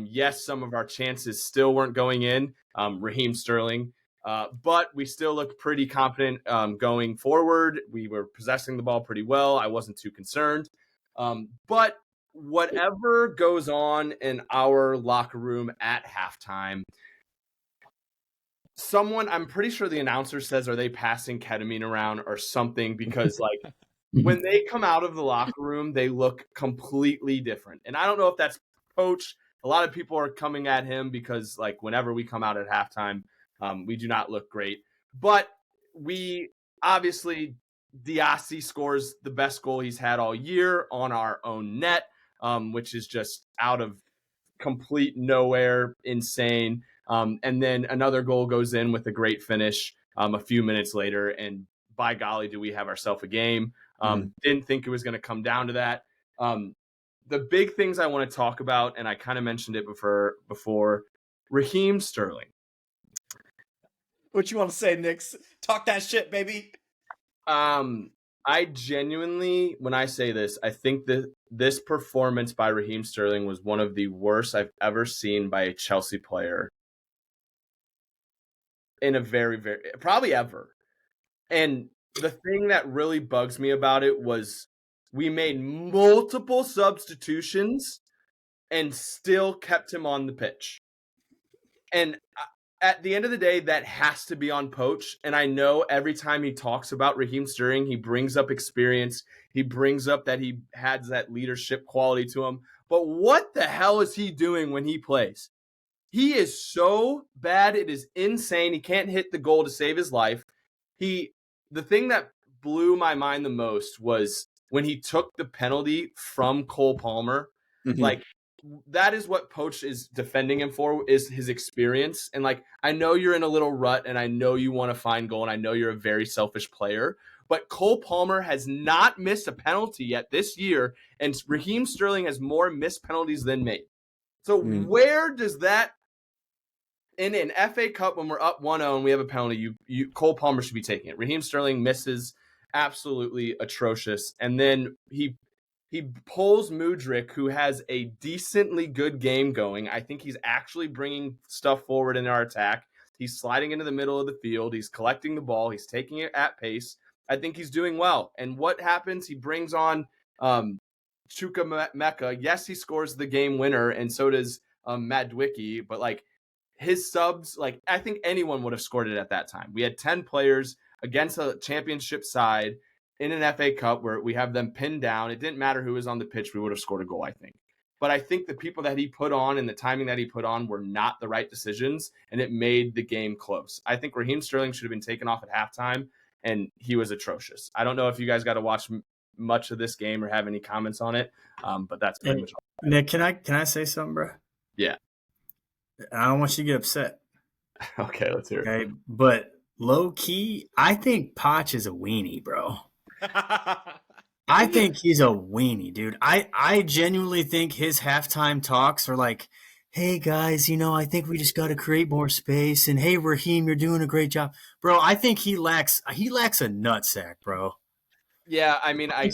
Yes, some of our chances still weren't going in. Raheem Sterling. But we still looked pretty confident going forward. We were possessing the ball pretty well. I wasn't too concerned. But whatever goes on in our locker room at halftime, I'm pretty sure the announcer says, are they passing ketamine around or something? Because like when they come out of the locker room, they look completely different. And I don't know if that's coach. A lot of people are coming at him because like whenever we come out at halftime, we do not look great. But we obviously, Diassi scores the best goal he's had all year on our own net, which is just out of complete nowhere, insane. And then another goal goes in with a great finish a few minutes later. And by golly, do we have ourselves a game. Didn't think it was going to come down to that. The big things I want to talk about, and I kind of mentioned it before, Raheem Sterling. What you want to say, Nix? Talk that shit, baby. I genuinely, when I say this, I think that this performance by Raheem Sterling was one of the worst I've ever seen by a Chelsea player in a very, very, probably ever. And the thing that really bugs me about it was we made multiple substitutions and still kept him on the pitch. And at the end of the day, that has to be on Poach. And I know every time he talks about Raheem Sterling, he brings up experience. He brings up that he has that leadership quality to him. But what the hell is he doing when he plays? He is so bad. It is insane. He can't hit the goal to save his life. The thing that blew my mind the most was when he took the penalty from Cole Palmer. Mm-hmm. Like, that is what Poach is defending him for, is his experience. And like, I know you're in a little rut and I know you want to find goal and I know you're a very selfish player, but Cole Palmer has not missed a penalty yet this year, and Raheem Sterling has more missed penalties than made. So where does that, in an FA Cup when we're up 1-0 and we have a penalty, Cole Palmer should be taking it. Raheem Sterling misses, absolutely atrocious. And then he pulls Mudryk, who has a decently good game going. I think he's actually bringing stuff forward in our attack. He's sliding into the middle of the field. He's collecting the ball. He's taking it at pace. I think he's doing well. And what happens? He brings on Chuka Mecha. Yes, he scores the game winner, and so does Madwicki. But like, his subs, like, I think anyone would have scored it at that time. We had 10 players against a championship side in an FA Cup where we have them pinned down. It didn't matter who was on the pitch. We would have scored a goal, I think. But I think the people that he put on and the timing that he put on were not the right decisions, and it made the game close. I think Raheem Sterling should have been taken off at halftime, and he was atrocious. I don't know if you guys got to watch much of this game or have any comments on it, but that's pretty much all. Nick, can I say something, bro? Yeah. I don't want you to get upset. Okay, let's hear it. Okay, but low key, I think Poch is a weenie, bro. I think he's a weenie, dude. I genuinely think his halftime talks are like, hey, guys, I think we just got to create more space. And, hey, Raheem, you're doing a great job. Bro, I think he lacks a nutsack, bro. Yeah, I mean, I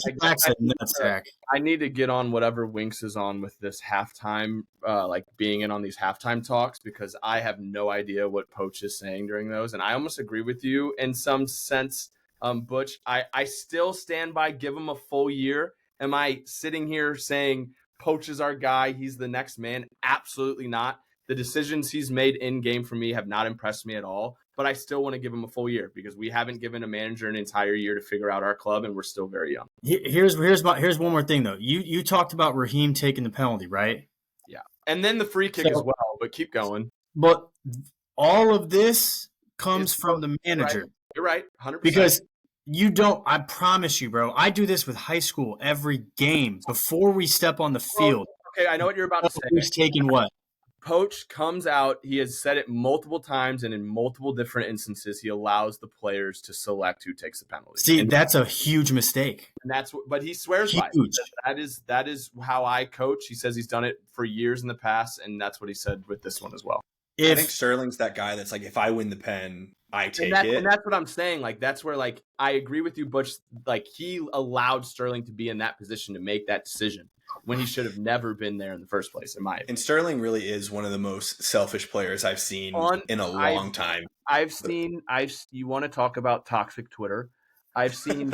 need to get on whatever Winks is on with this halftime, like being in on these halftime talks, because I have no idea what Poach is saying during those. And I almost agree with you in some sense, Butch. I still stand by give him a full year. Am I sitting here saying Poach is our guy, he's the next man? Absolutely not. The decisions he's made in game for me have not impressed me at all. But I still want to give him a full year because we haven't given a manager an entire year to figure out our club, and we're still very young. Here's one more thing though. You talked about Raheem taking the penalty, right? Yeah, and then the free kick as well. But keep going. But all of this comes from the manager. Right. You're right, 100%. Because you don't. I promise you, bro. I do this with high school every game before we step on the field. Okay, I know what you're about to say. Who's taking what? Poach comes out, he has said it multiple times, and in multiple different instances, he allows the players to select who takes the penalty. See, that's a huge mistake. And but he swears by it. That is how I coach. He says he's done it for years in the past, and that's what he said with this one as well. I think Sterling's that guy that's like, if I win the pen, I take it. And that's what I'm saying. Like, that's where, like, I agree with you, Butch. Like, he allowed Sterling to be in that position to make that decision when he should have never been there in the first place, in my opinion. And Sterling really is one of the most selfish players I've seen in a long time. You want to talk about toxic Twitter? I've seen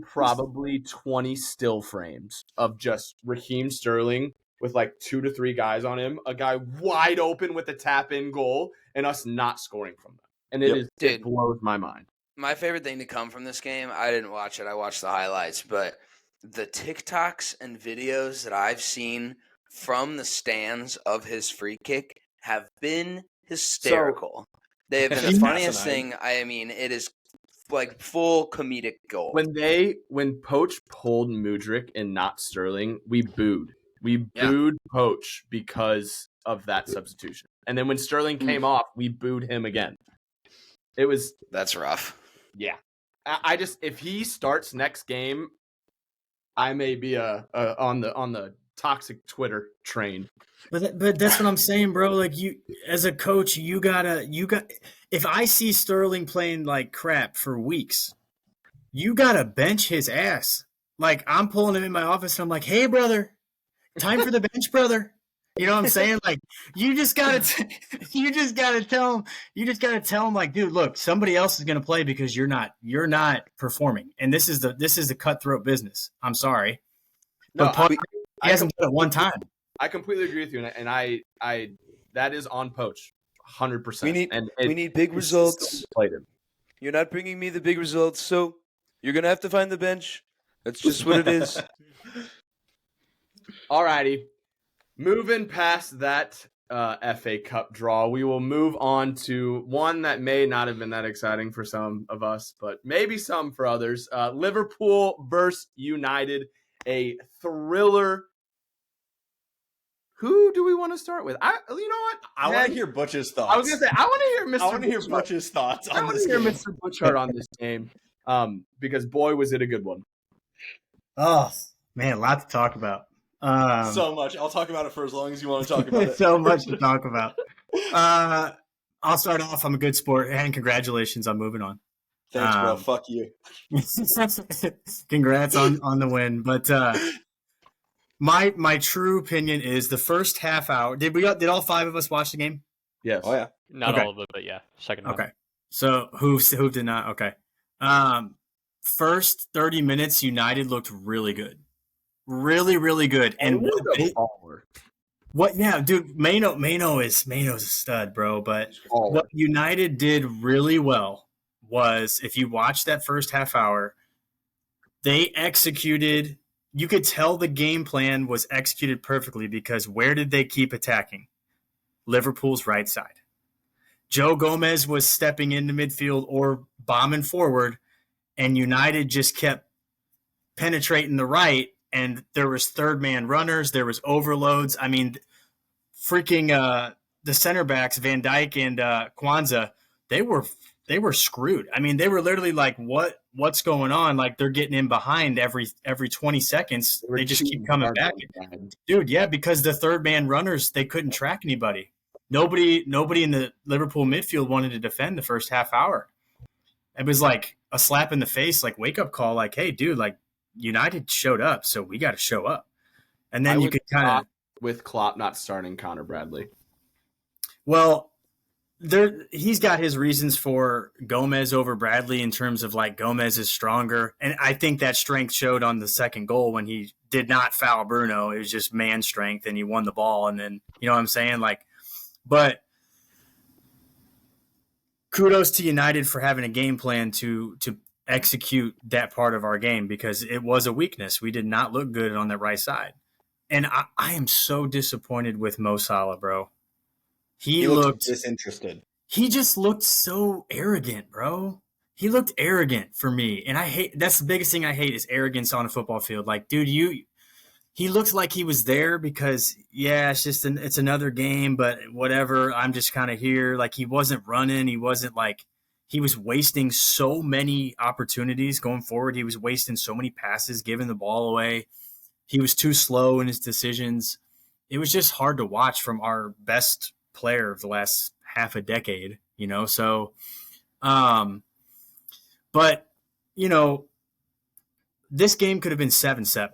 probably 20 still frames of just Raheem Sterling with like 2 to 3 guys on him, a guy wide open with a tap-in goal, and us not scoring from them. And it blows my mind. My favorite thing to come from this game, I didn't watch it. I watched the highlights, but the TikToks and videos that I've seen from the stands of his free kick have been hysterical. They have been the funniest thing. I mean, it is like full comedic gold. When Poach pulled Mudryk and not Sterling, we booed. We booed Poach because of that substitution. And then when Sterling came off, we booed him again. That's rough. Yeah. I just, if he starts next game, I may be on the toxic Twitter train. But that's what I'm saying, bro. Like, you, as a coach, you got. If I see Sterling playing like crap for weeks, you gotta bench his ass. Like, I'm pulling him in my office and I'm like, hey, brother, time for the bench, brother. You know what I'm saying? Like, you just gotta tell him, like, dude, look, somebody else is gonna play because you're not performing, and this is the cutthroat business. I'm sorry, but he hasn't done it one time. I completely agree with you, and I that is on Poach, 100%. We need big results. You're not bringing me the big results, so you're gonna have to find the bench. That's just what it is. Alrighty. Moving past that FA Cup draw, we will move on to one that may not have been that exciting for some of us, but maybe some for others. Liverpool versus United, a thriller Who do we want to start with? You know what? I want to hear Butch's thoughts. I was gonna say I want to hear Mr. I want to hear Butchart. Butch's thoughts I on want this to hear game. Mr. Butchart on this game, because boy was it a good one. Oh man, a lot to talk about. So much. I'll talk about it for as long as you want to talk about it. So much to talk about. I'll start off. I'm a good sport, and congratulations on moving on. Thanks, bro. Fuck you. Congrats on the win. But my true opinion is the first half hour. Did all 5 of us watch the game? Yes. Oh yeah. Not Okay. all of it, but yeah, second half. Okay. So who did not? Okay. First 30 minutes, United looked really good. Really, really good. And what? Yeah, dude. Mainoo is a stud, bro. But what United did really well was, if you watch that first half hour, they executed. You could tell the game plan was executed perfectly, because where did they keep attacking? Liverpool's right side. Joe Gomez was stepping into midfield or bombing forward, and United just kept penetrating the right. And there was third man runners, there was overloads. I mean, freaking the center backs, Van Dijk and Kwanzaa, they were screwed. I mean, they were literally like, what's going on? Like, they're getting in behind every 20 seconds. They just keep coming back. Dude, yeah, because the third man runners, they couldn't track anybody. Nobody in the Liverpool midfield wanted to defend the first half hour. It was like a slap in the face, like wake up call, like, hey, dude, like, United showed up, so we got to show up. And then you could kind of, with Klopp not starting Connor Bradley. Well, he's got his reasons for Gomez over Bradley, in terms of like Gomez is stronger, and I think that strength showed on the second goal when he did not foul Bruno. It was just man strength, and he won the ball. And then, you know what I'm saying, like, but kudos to United for having a game plan to execute that part of our game, because it was a weakness. We did not look good on the right side. And I am so disappointed with Mo Salah, bro. He looked disinterested. He just looked so arrogant, bro. He looked arrogant for me. And that's the biggest thing I hate, is arrogance on a football field. Like, dude, he looks like he was there because, yeah, it's another game, but whatever. I'm just kind of here. Like, he wasn't running. He wasn't like, he was wasting so many opportunities going forward. He was wasting so many passes, giving the ball away. He was too slow in his decisions. It was just hard to watch from our best player of the last half a decade, you know? So, but, you know, this game could have been 7-7.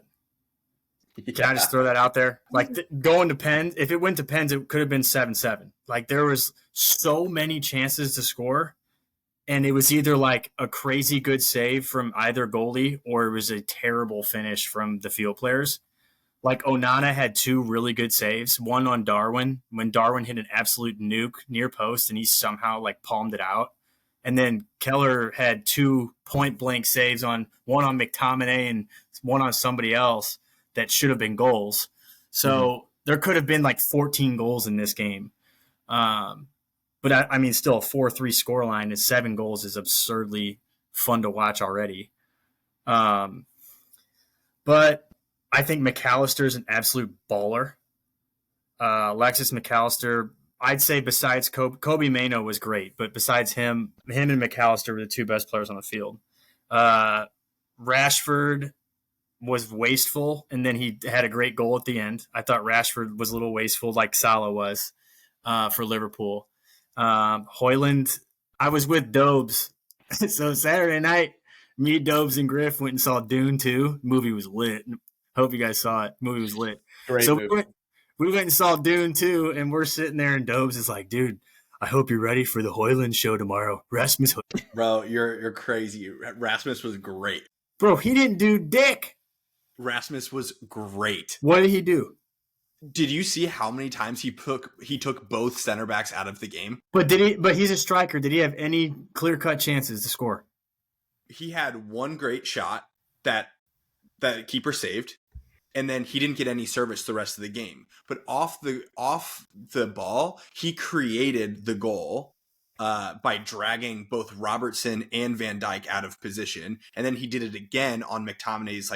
Can I just throw that out there? Like, going to pens, if it went to pens, it could have been 7-7. Like, there was so many chances to score, and it was either like a crazy good save from either goalie, or it was a terrible finish from the field players. Like, Onana had 2 really good saves, one on Darwin, when Darwin hit an absolute nuke near post and he somehow like palmed it out. And then Keller had 2 point-blank saves, one on McTominay and one on somebody else, that should have been goals. So there could have been like 14 goals in this game. But I mean, still a 4-3 scoreline is 7 goals is absurdly fun to watch already. But I think McAllister's an absolute baller. Alexis McAllister, I'd say besides Kobe Mainoo was great, but besides him and McAllister were the 2 best players on the field. Rashford was wasteful, and then he had a great goal at the end. I thought Rashford was a little wasteful, like Salah was for Liverpool. Hojlund, I was with Dobes. So Saturday night, me, Dobes, and Griff went and saw Dune 2. Movie was lit. Hope you guys saw it. Movie was lit. Great so movie. we went and saw Dune 2, and we're sitting there, and Dobes is like, dude, I hope you're ready for the Hojlund show tomorrow. Rasmus Hojlund. Bro, you're crazy. Rasmus was great. Bro, he didn't do dick. Rasmus was great. What did he do? Did you see how many times he took both center backs out of the game? But he's a striker. Did he have any clear-cut chances to score? He had one great shot that keeper saved, and then he didn't get any service the rest of the game. But off the ball, he created the goal by dragging both Robertson and Van Dijk out of position, and then he did it again on McTominay's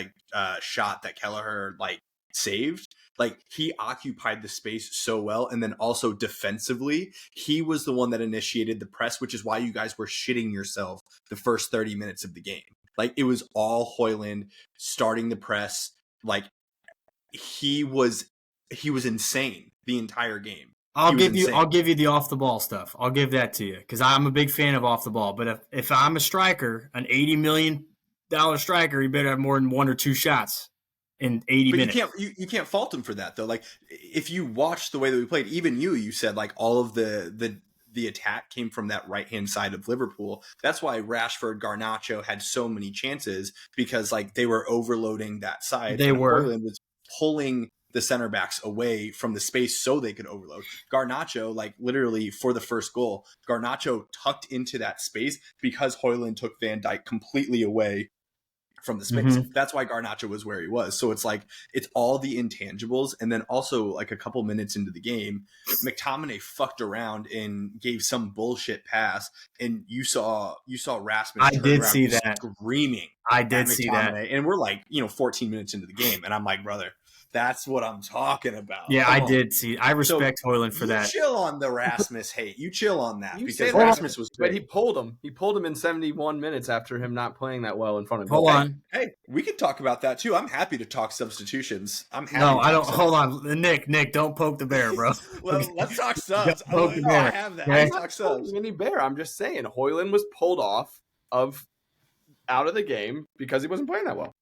shot that Kelleher saved. Like, he occupied the space so well. And then also defensively, he was the one that initiated the press, which is why you guys were shitting yourself the first 30 minutes of the game. Like, it was all Hojlund starting the press. Like, he was insane the entire game. I'll give you the off the ball stuff. I'll give that to you because I'm a big fan of off the ball. But if I'm a striker, an $80 million striker, you better have more than 1 or 2 shots in 80 minutes. You can't fault him for that though. Like, if you watch the way that we played, even you said like all of the attack came from that right hand side of Liverpool. That's why Rashford, Garnacho had so many chances, because like they were overloading that side. Hojlund was pulling the center backs away from the space so they could overload. Garnacho, like literally for the first goal, Garnacho tucked into that space because Hojlund took Van Dijk completely away from the space. Mm-hmm. That's why Garnacho was where he was. So it's like, it's all the intangibles. And then also like a couple minutes into the game, McTominay fucked around and gave some bullshit pass. And you saw Rasmus. I did see that. Screaming. I did see that. And we're like, 14 minutes into the game. And I'm like, brother, that's what I'm talking about. Yeah, I did see. I respect Hojlund for that. Chill on the Rasmus hate. You chill on that because Rasmus was great. But he pulled him. He pulled him in 71 minutes after him not playing that well in front of him. Hold on. Hey, we could talk about that too. I'm happy to talk substitutions. I'm happy. No, I don't. Hold on, Nick, don't poke the bear, bro. Well, let's talk subs. Poke the bear. I have that. Okay. Let's talk subs. Any bear. I'm just saying, Hojlund was pulled out of the game because he wasn't playing that well.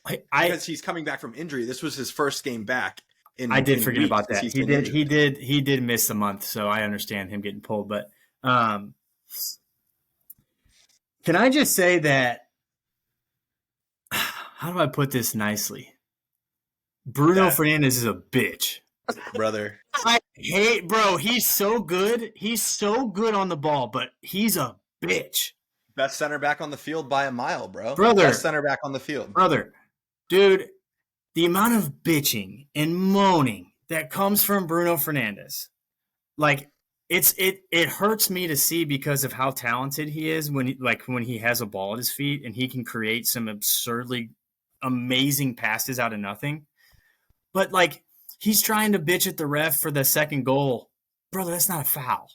Because he's coming back from injury. This was his first game back. I did forget about that. He did miss a month, so I understand him getting pulled. But can I just say that? How do I put this nicely? Bruno Fernandes is a bitch, brother. I hate, bro. He's so good. He's so good on the ball, but he's a bitch. Best center back on the field by a mile, bro. Brother. Best center back on the field. Brother. Dude, the amount of bitching and moaning that comes from Bruno Fernandes, like, it hurts me to see because of how talented he is when he has a ball at his feet and he can create some absurdly amazing passes out of nothing. But, like, he's trying to bitch at the ref for the second goal. Brother, that's not a foul.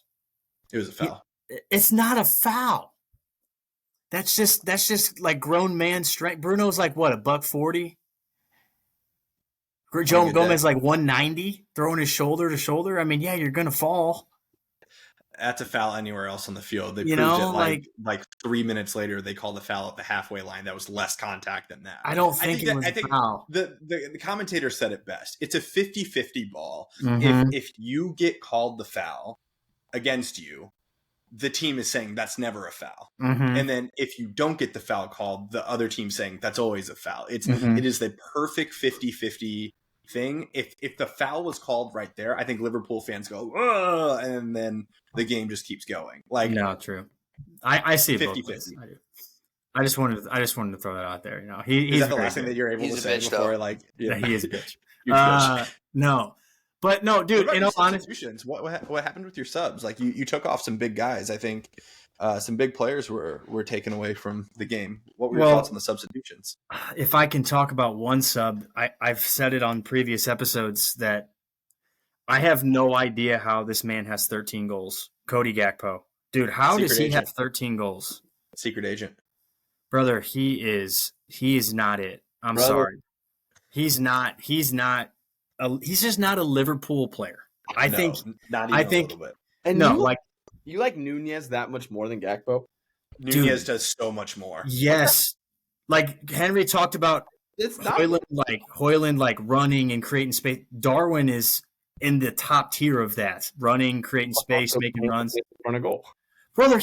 It was a foul. It's not a foul. That's just like grown man strength. Bruno's like what, $140? Joe Gomez like 190, throwing his shoulder to shoulder. I mean, yeah, you're gonna fall. That's a foul anywhere else on the field. They proved it like 3 minutes later. They called the foul at the halfway line. That was less contact than that. I don't think it was a foul. The commentator said it best. It's a 50-50 ball. Mm-hmm. If you get called the foul against you, the team is saying that's never a foul. Mm-hmm. And then if you don't get the foul called, the other team's saying that's always a foul. It is the perfect 50-50 thing. If the foul was called right there, I think Liverpool fans go, ugh, and then the game just keeps going. Like, no, true. I see it 50-50. I just wanted to throw that out there. He's is that the last thing that you're able to say before? Like, yeah, he is a bitch. No. But no, dude, honestly, what happened with your subs? Like, you took off some big guys. I think some big players were taken away from the game. What were your thoughts on the substitutions? If I can talk about one sub, I've said it on previous episodes that I have no idea how this man has 13 goals. Cody Gakpo. Dude, how does he have 13 goals? Secret agent. Brother, he is not it. I'm sorry. He's just not a Liverpool player. I think not even a little bit. And you like Nunez that much more than Gakpo? Nunez does so much more. Yes. Like Henry talked about Hojlund like running and creating space. Darwin is in the top tier of that. Running, creating space, making runs. Run a goal. Brother,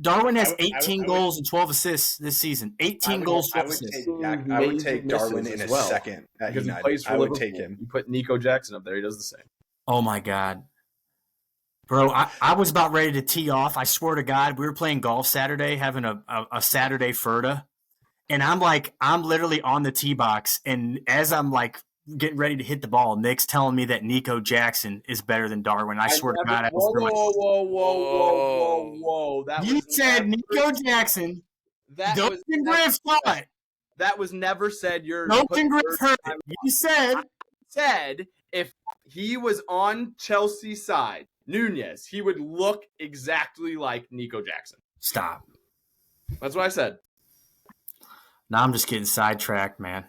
Darwin has 18 goals and 12 assists this season. 18 goals, 12 assists. I would take Darwin in a second at United. I would take him. You put Nico Jackson up there. He does the same. Oh, my God. Bro, I was about ready to tee off. I swear to God, we were playing golf Saturday, having a Saturday Furta. And I'm literally on the tee box. And as I'm like getting ready to hit the ball, Nick's telling me that Nico Jackson is better than Darwin. I swear to God. Whoa. You said Nico Jackson. Dalton Griff thought. That was never said. Dalton Griff heard it. You said. said if he was on Chelsea's side, Nunez, he would look exactly like Nico Jackson. Stop. That's what I said. Now I'm just getting sidetracked, man.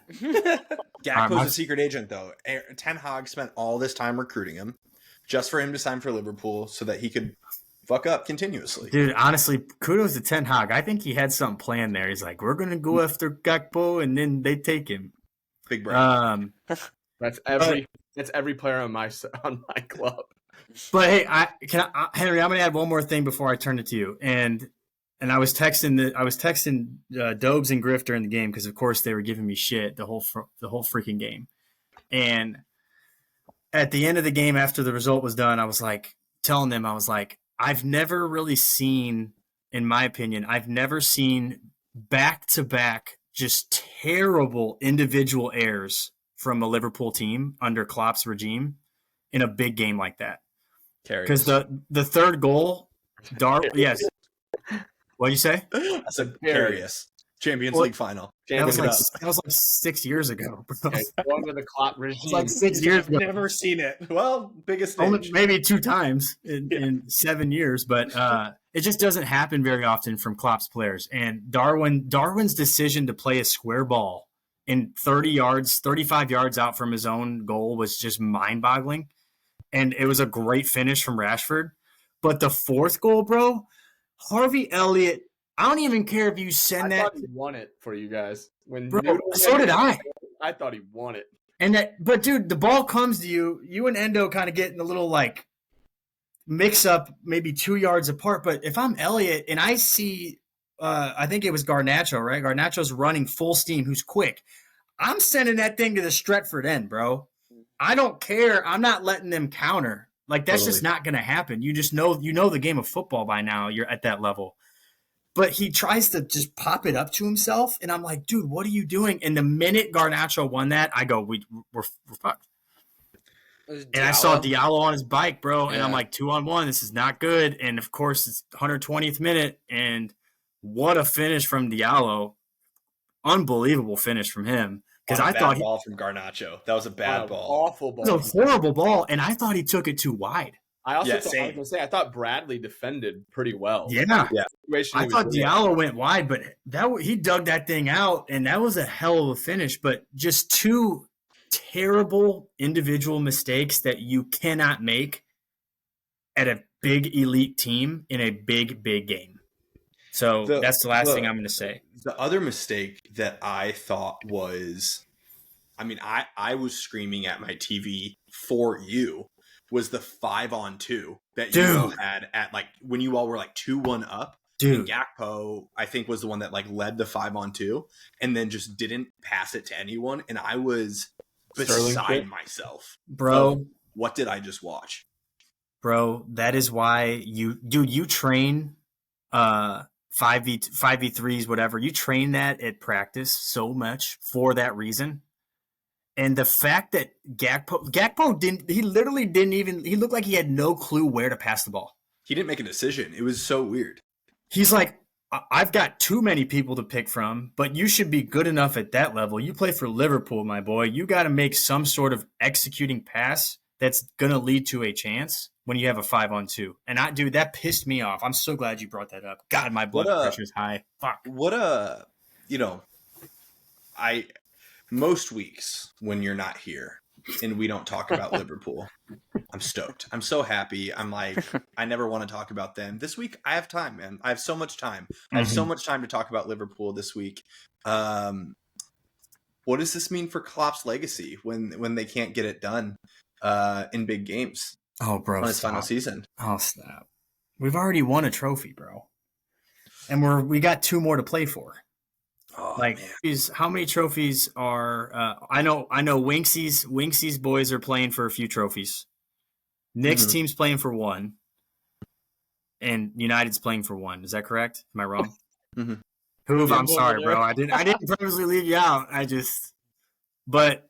Gakpo's a secret agent, though. Ten Hag spent all this time recruiting him just for him to sign for Liverpool so that he could fuck up continuously. Dude, honestly, kudos to Ten Hag. I think he had something planned there. He's like, we're going to go after Gakpo, and then they take him. Big brain. That's every player on my club. But hey, Henry, I'm going to add one more thing before I turn it to you. And I was texting Dobes and Griff during the game because, of course, they were giving me shit the whole freaking game. And at the end of the game, after the result was done, I was telling them, I've never really seen, in my opinion, back-to-back just terrible individual errors from a Liverpool team under Klopp's regime in a big game like that. Because the third goal, yes. What'd you say? I said Carius. Champions League final. That was like 6 years ago, bro. Going to the Klopp regime. It's like 6 years ago. Never seen it. Well, biggest stage. Only maybe 2 times in 7 years, but it just doesn't happen very often from Klopp's players. And Darwin's decision to play a square ball in 35 yards out from his own goal was just mind-boggling. And it was a great finish from Rashford. But the fourth goal, bro, Harvey Elliott, I don't even care if you send that. I thought he won it for you guys. So did I. I thought he won it. But dude, the ball comes to you. You and Endo kind of get in a little mix up, maybe 2 yards apart. But if I'm Elliott and I see, I think it was Garnacho, right? Garnacho's running full steam, who's quick. I'm sending that thing to the Stretford end, bro. I don't care. I'm not letting them counter. That's just not going to happen. You just know, the game of football by now. You're at that level. But he tries to just pop it up to himself, and I'm like, dude, what are you doing? And the minute Garnacho won that, I go, we're fucked. And I saw Diallo on his bike, bro, and I'm like, 2-on-1, this is not good. And, of course, it's 120th minute, and what a finish from Diallo. Unbelievable finish from him. Because I thought ball from Garnacho. That was a bad ball. Awful ball. It was a horrible ball, and I thought he took it too wide. I thought Bradley defended pretty well. Yeah. I thought Diallo went wide, but he dug that thing out, and that was a hell of a finish. But just 2 terrible individual mistakes that you cannot make at a big elite team in a big, big game. So that's the last thing I'm going to say. The other mistake that I thought was, I was screaming at my TV for you, was the 5-on-2 that you had at when you all were 2-1 up. Dude, and Gakpo, I think, was the one that led the 5-on-2 and then just didn't pass it to anyone. And I was beside myself. Bro. What did I just watch? Bro, that is why you train 5v3s, whatever. You train that at practice so much for that reason. And the fact that Gakpo he looked like he had no clue where to pass the ball. He didn't make a decision. It was so weird. He's like, I've got too many people to pick from, but you should be good enough at that level. You play for Liverpool, my boy. You got to make some sort of executing pass that's going to lead to a chance when you have a 5-on-2. And that pissed me off. I'm so glad you brought that up. God, my blood pressure is high. Fuck. Most weeks when you're not here and we don't talk about Liverpool, I'm stoked. I'm so happy. I'm like, I never want to talk about them. This week, I have time, man. I have so much time. I have so much time to talk about Liverpool this week. What does this mean for Klopp's legacy when they can't get it done in big games? Oh, bro, on his final season. Oh, snap. We've already won a trophy, bro. And we got 2 more to play for. Oh, how many trophies are I know Winksy's boys are playing for a few trophies. Nick's team's playing for 1. And United's playing for 1. Is that correct? Am I wrong? Mm-hmm. I'm sorry, bro. I didn't purposely leave you out. But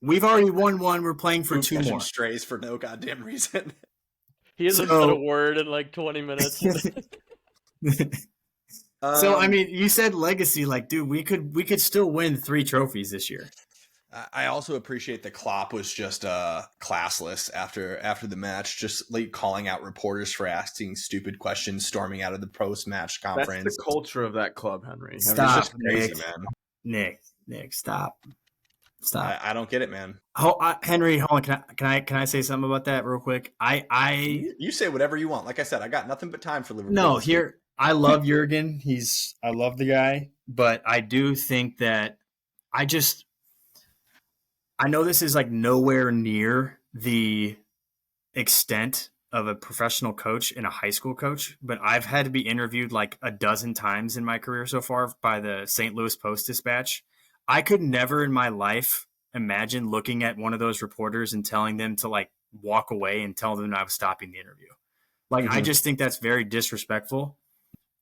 we've already won 1. We're playing for 2 more. Strays for no goddamn reason. He hasn't said a word in 20 minutes. So you said legacy, dude, we could still win 3 trophies this year. I also appreciate that Klopp was just classless after the match, just like calling out reporters for asking stupid questions, storming out of the post-match conference. That's the culture of that club, Henry. Stop, It's just crazy, Nick. man. Nick, stop. I don't get it, man. Henry, hold on. Can I say something about that real quick? You say whatever you want. Like I said, I got nothing but time for Liverpool. No, here I love Jurgen. I love the guy, but I do think that I know this is like nowhere near the extent of a professional coach and a high school coach, but I've had to be interviewed like a dozen times in my career so far by the St. Louis Post-Dispatch. I could never in my life imagine looking at one of those reporters and telling them to like walk away and tell them I was stopping the interview. Like, I just think that's very disrespectful.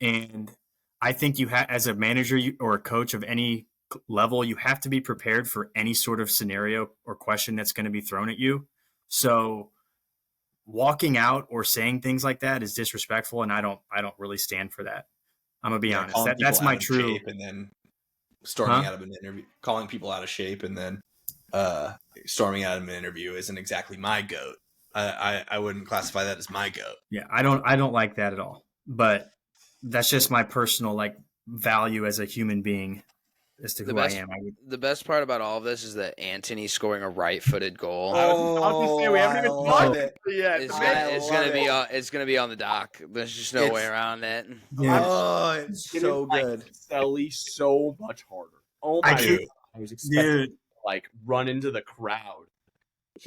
And I think as a manager or a coach of any level, you have to be prepared for any sort of scenario or question that's going to be thrown at you. So walking out or saying things like that is disrespectful, and I don't really stand for that. I'm gonna be honest. That's my true. And then storming out of an interview, calling people out of shape, and then storming out of an interview isn't exactly my goat. I wouldn't classify that as my goat. Yeah, I don't like that at all. But that's just my personal like value as a human being as to who I am. The best part about all of this is that Antony scoring a right-footed goal. I was about to say we haven't even talked it yet. It's gonna be on the dock. There's just no way around it. Yeah. Oh, it's so good. Selly so much harder. Oh my god! I was expecting to, like run into the crowd.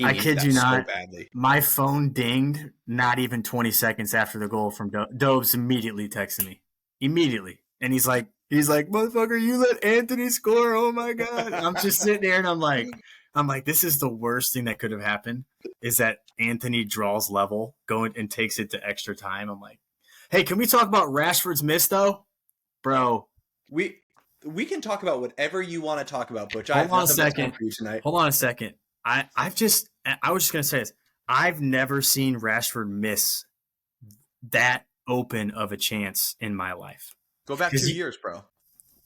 I kid you not. So badly. My phone dinged not even 20 seconds after the goal from Dobes immediately texted me. Immediately. And he's like, motherfucker, you let Antony score. Oh my God. I'm just sitting there and I'm like, this is the worst thing that could have happened is that Antony draws level, going and takes it to extra time. I'm like, hey, can we talk about Rashford's miss though? Bro. We can talk about whatever you want to talk about, Butch. Hold on a second. I was just going to say this. I've never seen Rashford miss that open of a chance in my life. Go back 2 years, bro.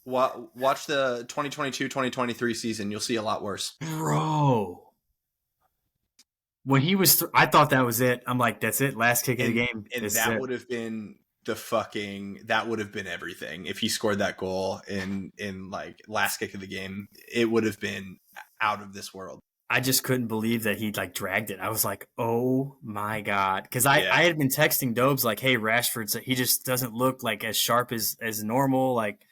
Watch the 2022-2023 season. You'll see a lot worse. Bro. When he was I thought that was it. I'm like, that's it. Last kick of the game. And that would have been that would have been everything. If he scored that goal in like last kick of the game, it would have been out of this world. I just couldn't believe that he like dragged it. I was like, oh my God. Because I had been texting Dobes like, hey, Rashford, he just doesn't look like as sharp as normal. Like,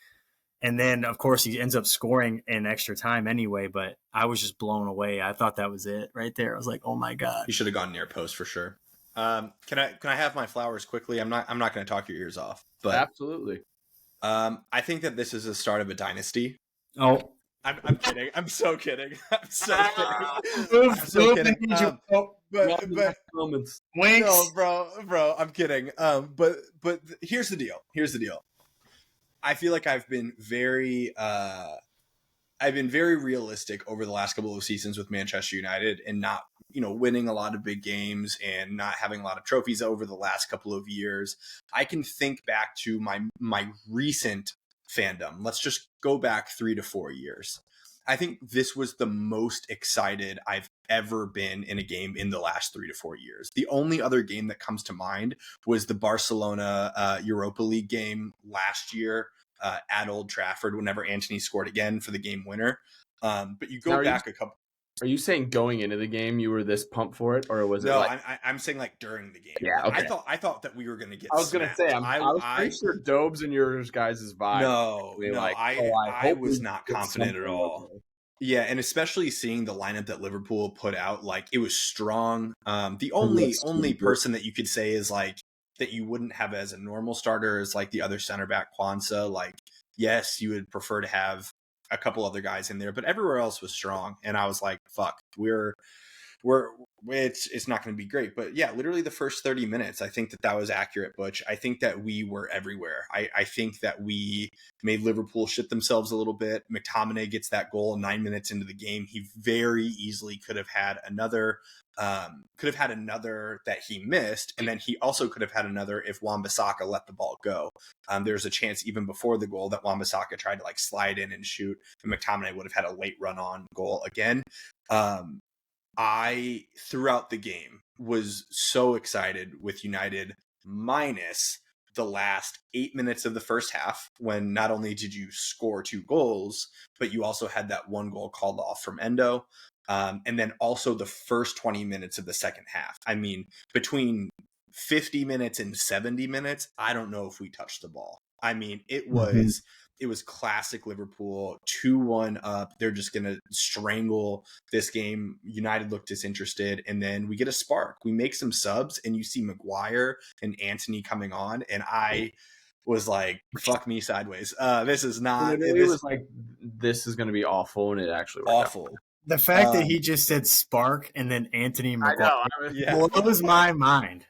and then of course he ends up scoring in extra time anyway, but I was just blown away. I thought that was it right there. I was like, oh my God. He should have gone near post for sure. Can I have my flowers quickly? I'm not going to talk your ears off, but absolutely. I think that this is the start of a dynasty. Oh, I'm kidding. I'm so kidding. I'm so kidding. But no, bro, I'm kidding. But here's the deal. I feel like I've been very realistic over the last couple of seasons with Manchester United and not, winning a lot of big games and not having a lot of trophies over the last couple of years. I can think back to my recent fandom. Let's just go back 3 to 4 years. I think this was the most excited I've ever been in a game in the last 3 to 4 years. The only other game that comes to mind was the Barcelona Europa League game last year at Old Trafford whenever Antony scored again for the game winner. But you go back a couple. Are you saying going into the game you were this pumped for it, or was it? No, I'm saying like during the game. Yeah, okay. I thought that we were going to get. I was going to say I was pretty sure Dobes and your guys' vibe. No, I was not confident at all. Yeah, and especially seeing the lineup that Liverpool put out, like it was strong. The only person that you could say is like that you wouldn't have as a normal starter is like the other center back Kwanzaa. Like, yes, you would prefer to have a couple other guys in there, but everywhere else was strong. And I was like, fuck, we're it's not going to be great. But yeah, literally the first 30 minutes, I think that was accurate, Butch. I think that we were everywhere. I think that we made Liverpool shit themselves a little bit. McTominay gets that goal 9 minutes into the game. He very easily could have had another that he missed, and then he also could have had another if Wan-Bissaka let the ball go. There's a chance even before the goal that Wan-Bissaka tried to like slide in and shoot, and McTominay would have had a late run on goal again. I, throughout the game, was so excited with United, minus the last 8 minutes of the first half, when not only did you score 2 goals, but you also had that 1 goal called off from Endo. And then also the first 20 minutes of the second half. I mean, between 50 minutes and 70 minutes, I don't know if we touched the ball. I mean, it was classic Liverpool, 2-1 up. They're just going to strangle this game. United looked disinterested, and then we get a spark. We make some subs, and you see Maguire and Antony coming on, and I was like, fuck me sideways. This is not... It was like, this is going to be awful, and it actually worked awful. out. The fact that he just said spark and then Antony Maguire Yeah. blows my mind.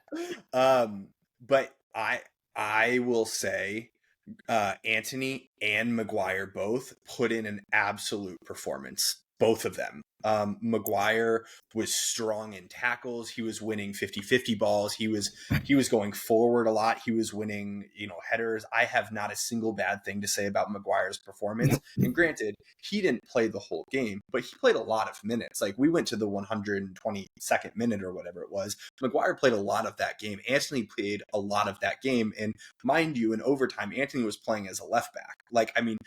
But I will say Antony and Maguire both put in an absolute performance. Both of them. Maguire was strong in tackles. He was winning 50-50 balls. He was going forward a lot. He was winning, headers. I have not a single bad thing to say about Maguire's performance. And granted, he didn't play the whole game, but he played a lot of minutes. Like, we went to the 122nd minute or whatever it was. Maguire played a lot of that game. Antony played a lot of that game. And mind you, in overtime, Antony was playing as a left back. Like, I mean,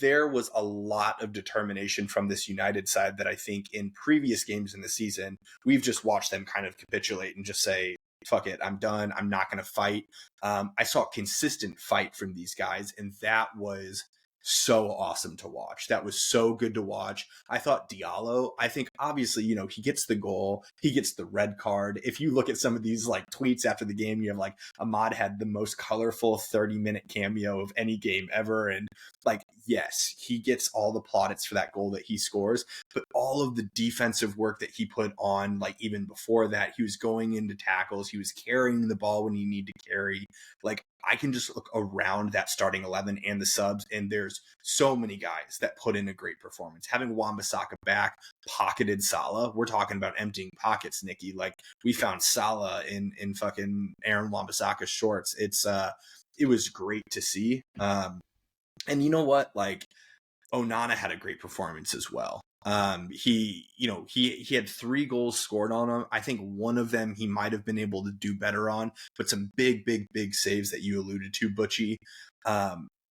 there was a lot of determination from this United side that I think in previous games in the season, we've just watched them kind of capitulate and just say, fuck it, I'm done. I'm not going to fight. I saw a consistent fight from these guys, and that was so awesome to watch. That was so good to watch. I thought Diallo, I think obviously, he gets the goal, he gets the red card. If you look at some of these like tweets after the game, you have like Ahmad had the most colorful 30-minute cameo of any game ever. And like, yes, he gets all the plaudits for that goal that he scores, but all of the defensive work that he put on, like even before that, he was going into tackles, he was carrying the ball when he needed to carry. Like, I can just look around that starting 11 and the subs, and there's so many guys that put in a great performance. Having Wan-Bissaka back, pocketed Salah. We're talking about emptying pockets, Nikki. Like, we found Salah in fucking Aaron Wan-Bissaka's shorts. It was great to see. And you know what? Like, Onana had a great performance as well. He had 3 goals scored on him. I think one of them he might have been able to do better on, but some big saves that you alluded to, Butchie.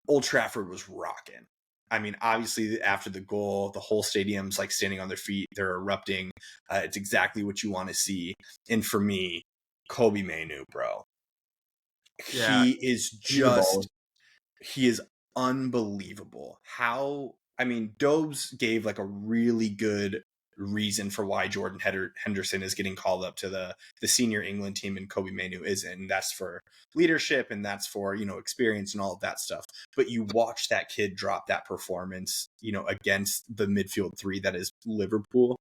Old Trafford was rocking. I mean, obviously after the goal, the whole stadium's like standing on their feet. They're erupting. It's exactly what you want to see. And for me, Kobe Mainoo, bro. Yeah, he is unbelievable. Dobes gave like a really good reason for why Jordan Henderson is getting called up to the senior England team and Kobe Mainoo isn't. And that's for leadership, and that's for, experience and all of that stuff. But you watch that kid drop that performance, against the midfield 3 that is Liverpool.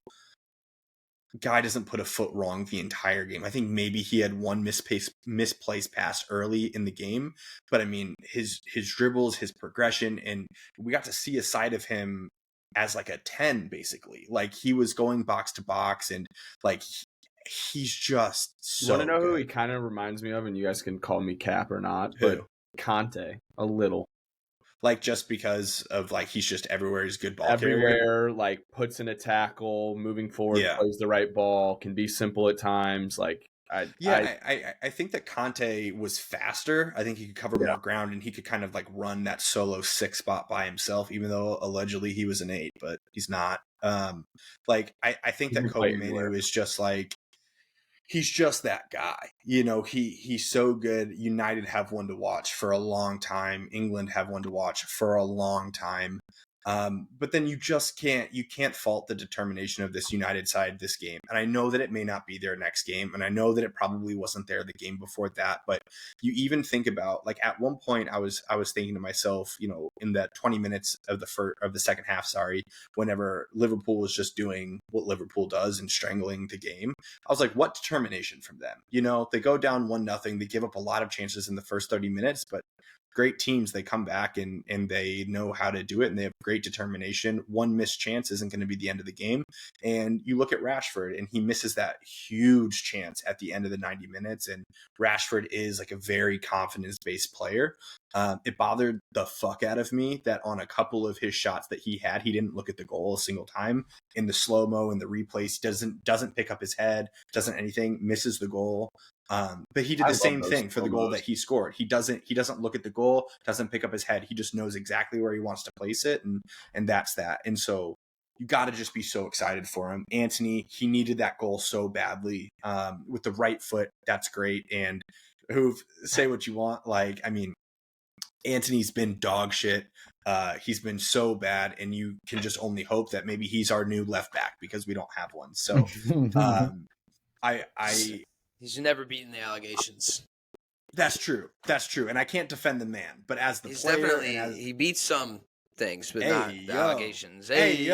Guy doesn't put a foot wrong the entire game. I think maybe he had one misplaced pass early in the game, but I mean, his dribbles, his progression, and we got to see a side of him as like a 10, basically. Like, he was going box to box, and like, he's just so You want to know good. who he kind of reminds me of, and you guys can call me Cap or not, but Conte, a little. Like, just because of like, he's just everywhere. He's a good ball everywhere, carrier. like puts in a tackle, moving forward, Yeah. plays the right ball, can be simple at times. Like, I think that Conte was faster. I think he could cover more ground, and he could kind of like run that solo 6 spot by himself, even though allegedly he was an 8, but he's not. I think that Kobe Mainoo is just like, he's just that guy. He's so good. United have one to watch for a long time. England have one to watch for a long time. But then you can't fault the determination of this United side this game. And I know that it may not be their next game, and I know that it probably wasn't there the game before that. But you even think about, like, at one point I was thinking to myself, in that 20 minutes of the second half, whenever Liverpool was just doing what Liverpool does and strangling the game, I was like, what determination from them? They go down 1-0, they give up a lot of chances in the first 30 minutes, but great teams, they come back and they know how to do it, and they have great determination. One missed chance isn't going to be the end of the game. And you look at Rashford, and he misses that huge chance at the end of the 90 minutes. And Rashford is like a very confidence-based player. It bothered the fuck out of me that on a couple of his shots that he had, he didn't look at the goal a single time. In the slow-mo, in the replays, doesn't pick up his head, doesn't anything, misses the goal. But he did the same thing for the goal that he scored. He doesn't look at the goal, doesn't pick up his head. He just knows exactly where he wants to place it, and that's that. And so you got to just be so excited for him. Antony, he needed that goal so badly. With the right foot, that's great. And say what you want, Antony's been dog shit. He's been so bad, and you can just only hope that maybe he's our new left back, because we don't have one. So He's never beaten the allegations. That's true. And I can't defend the man, but as the He's player, definitely he beats some things, but not the allegations. Hey.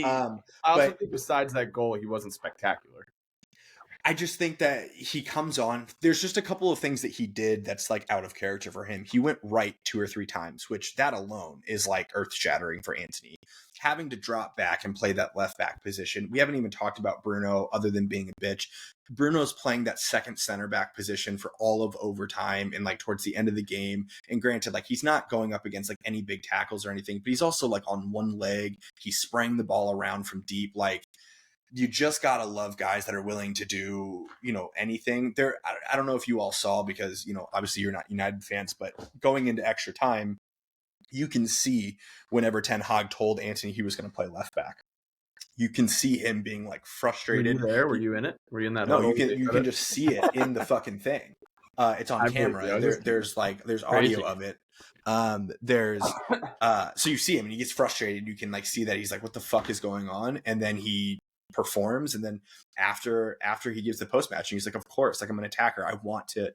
I also think besides that goal, he wasn't spectacular. I just think that he comes on. There's just a couple of things that he did that's like out of character for him. He went right 2 or 3 times, which that alone is like earth shattering for Antony. Having to drop back and play that left back position. We haven't even talked about Bruno other than being a bitch. Bruno's playing that second center back position for all of overtime and like towards the end of the game. And granted, like, he's not going up against like any big tackles or anything, but he's also like on one leg. He's spraying the ball around from deep. Like, you just gotta love guys that are willing to do, anything. I don't know if you all saw, because, obviously you're not United fans, but going into extra time, you can see whenever Ten Hag told Antony he was going to play left back, you can see him being like frustrated. Were you there? Were you in it? Were you in that? No, you can just see it in the fucking thing. It's on camera. There's audio of it. So you see him and he gets frustrated. You can like see that he's like, what the fuck is going on? And then he performs, and then after he gives the post match, and he's like, of course, like, I'm an attacker. I want to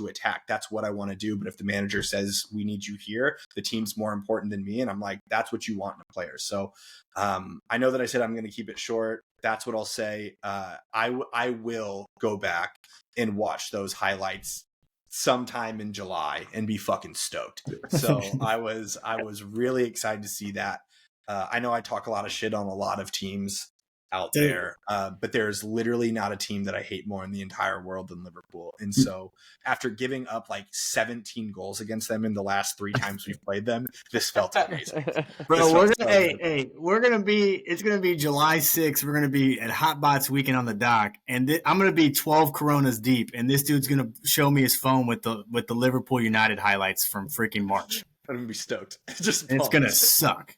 attack. That's what I want to do. But if the manager says we need you here, the team's more important than me. And I'm like, that's what you want in a player. So I know that I said I'm going to keep it short. That's what I'll say. I will go back and watch those highlights sometime in July and be fucking stoked. So I was really excited to see that. I know I talk a lot of shit on a lot of teams out there, but there's literally not a team that I hate more in the entire world than Liverpool. And so after giving up like 17 goals against them in the last 3 times we've played them, this felt amazing. Bro, it's gonna be July 6th. We're gonna be at Hot Bots weekend on the dock, and I'm gonna be 12 Coronas deep, and this dude's gonna show me his phone with the Liverpool United highlights from freaking March. I'm gonna be stoked. It's gonna suck.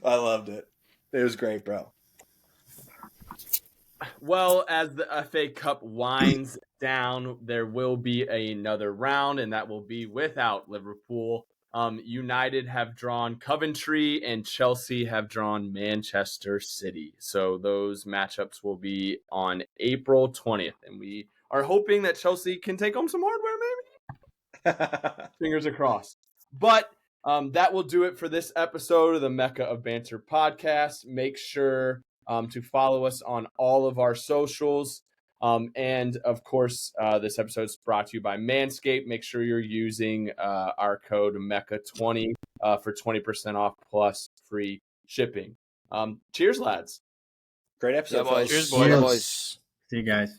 I loved it. It was great, bro. Well, as the FA Cup winds down, there will be another round, and that will be without Liverpool. United have drawn Coventry, and Chelsea have drawn Manchester City. So those matchups will be on April 20th, and we are hoping that Chelsea can take home some hardware, maybe? Fingers crossed. But that will do it for this episode of the Mecha of Banter podcast. Make sure to follow us on all of our socials. And of course, this episode is brought to you by Manscaped. Make sure you're using our code MECHA20 for 20% off plus free shipping. Cheers, lads. Great episode. Yeah, boys. Cheers, boys. See you guys.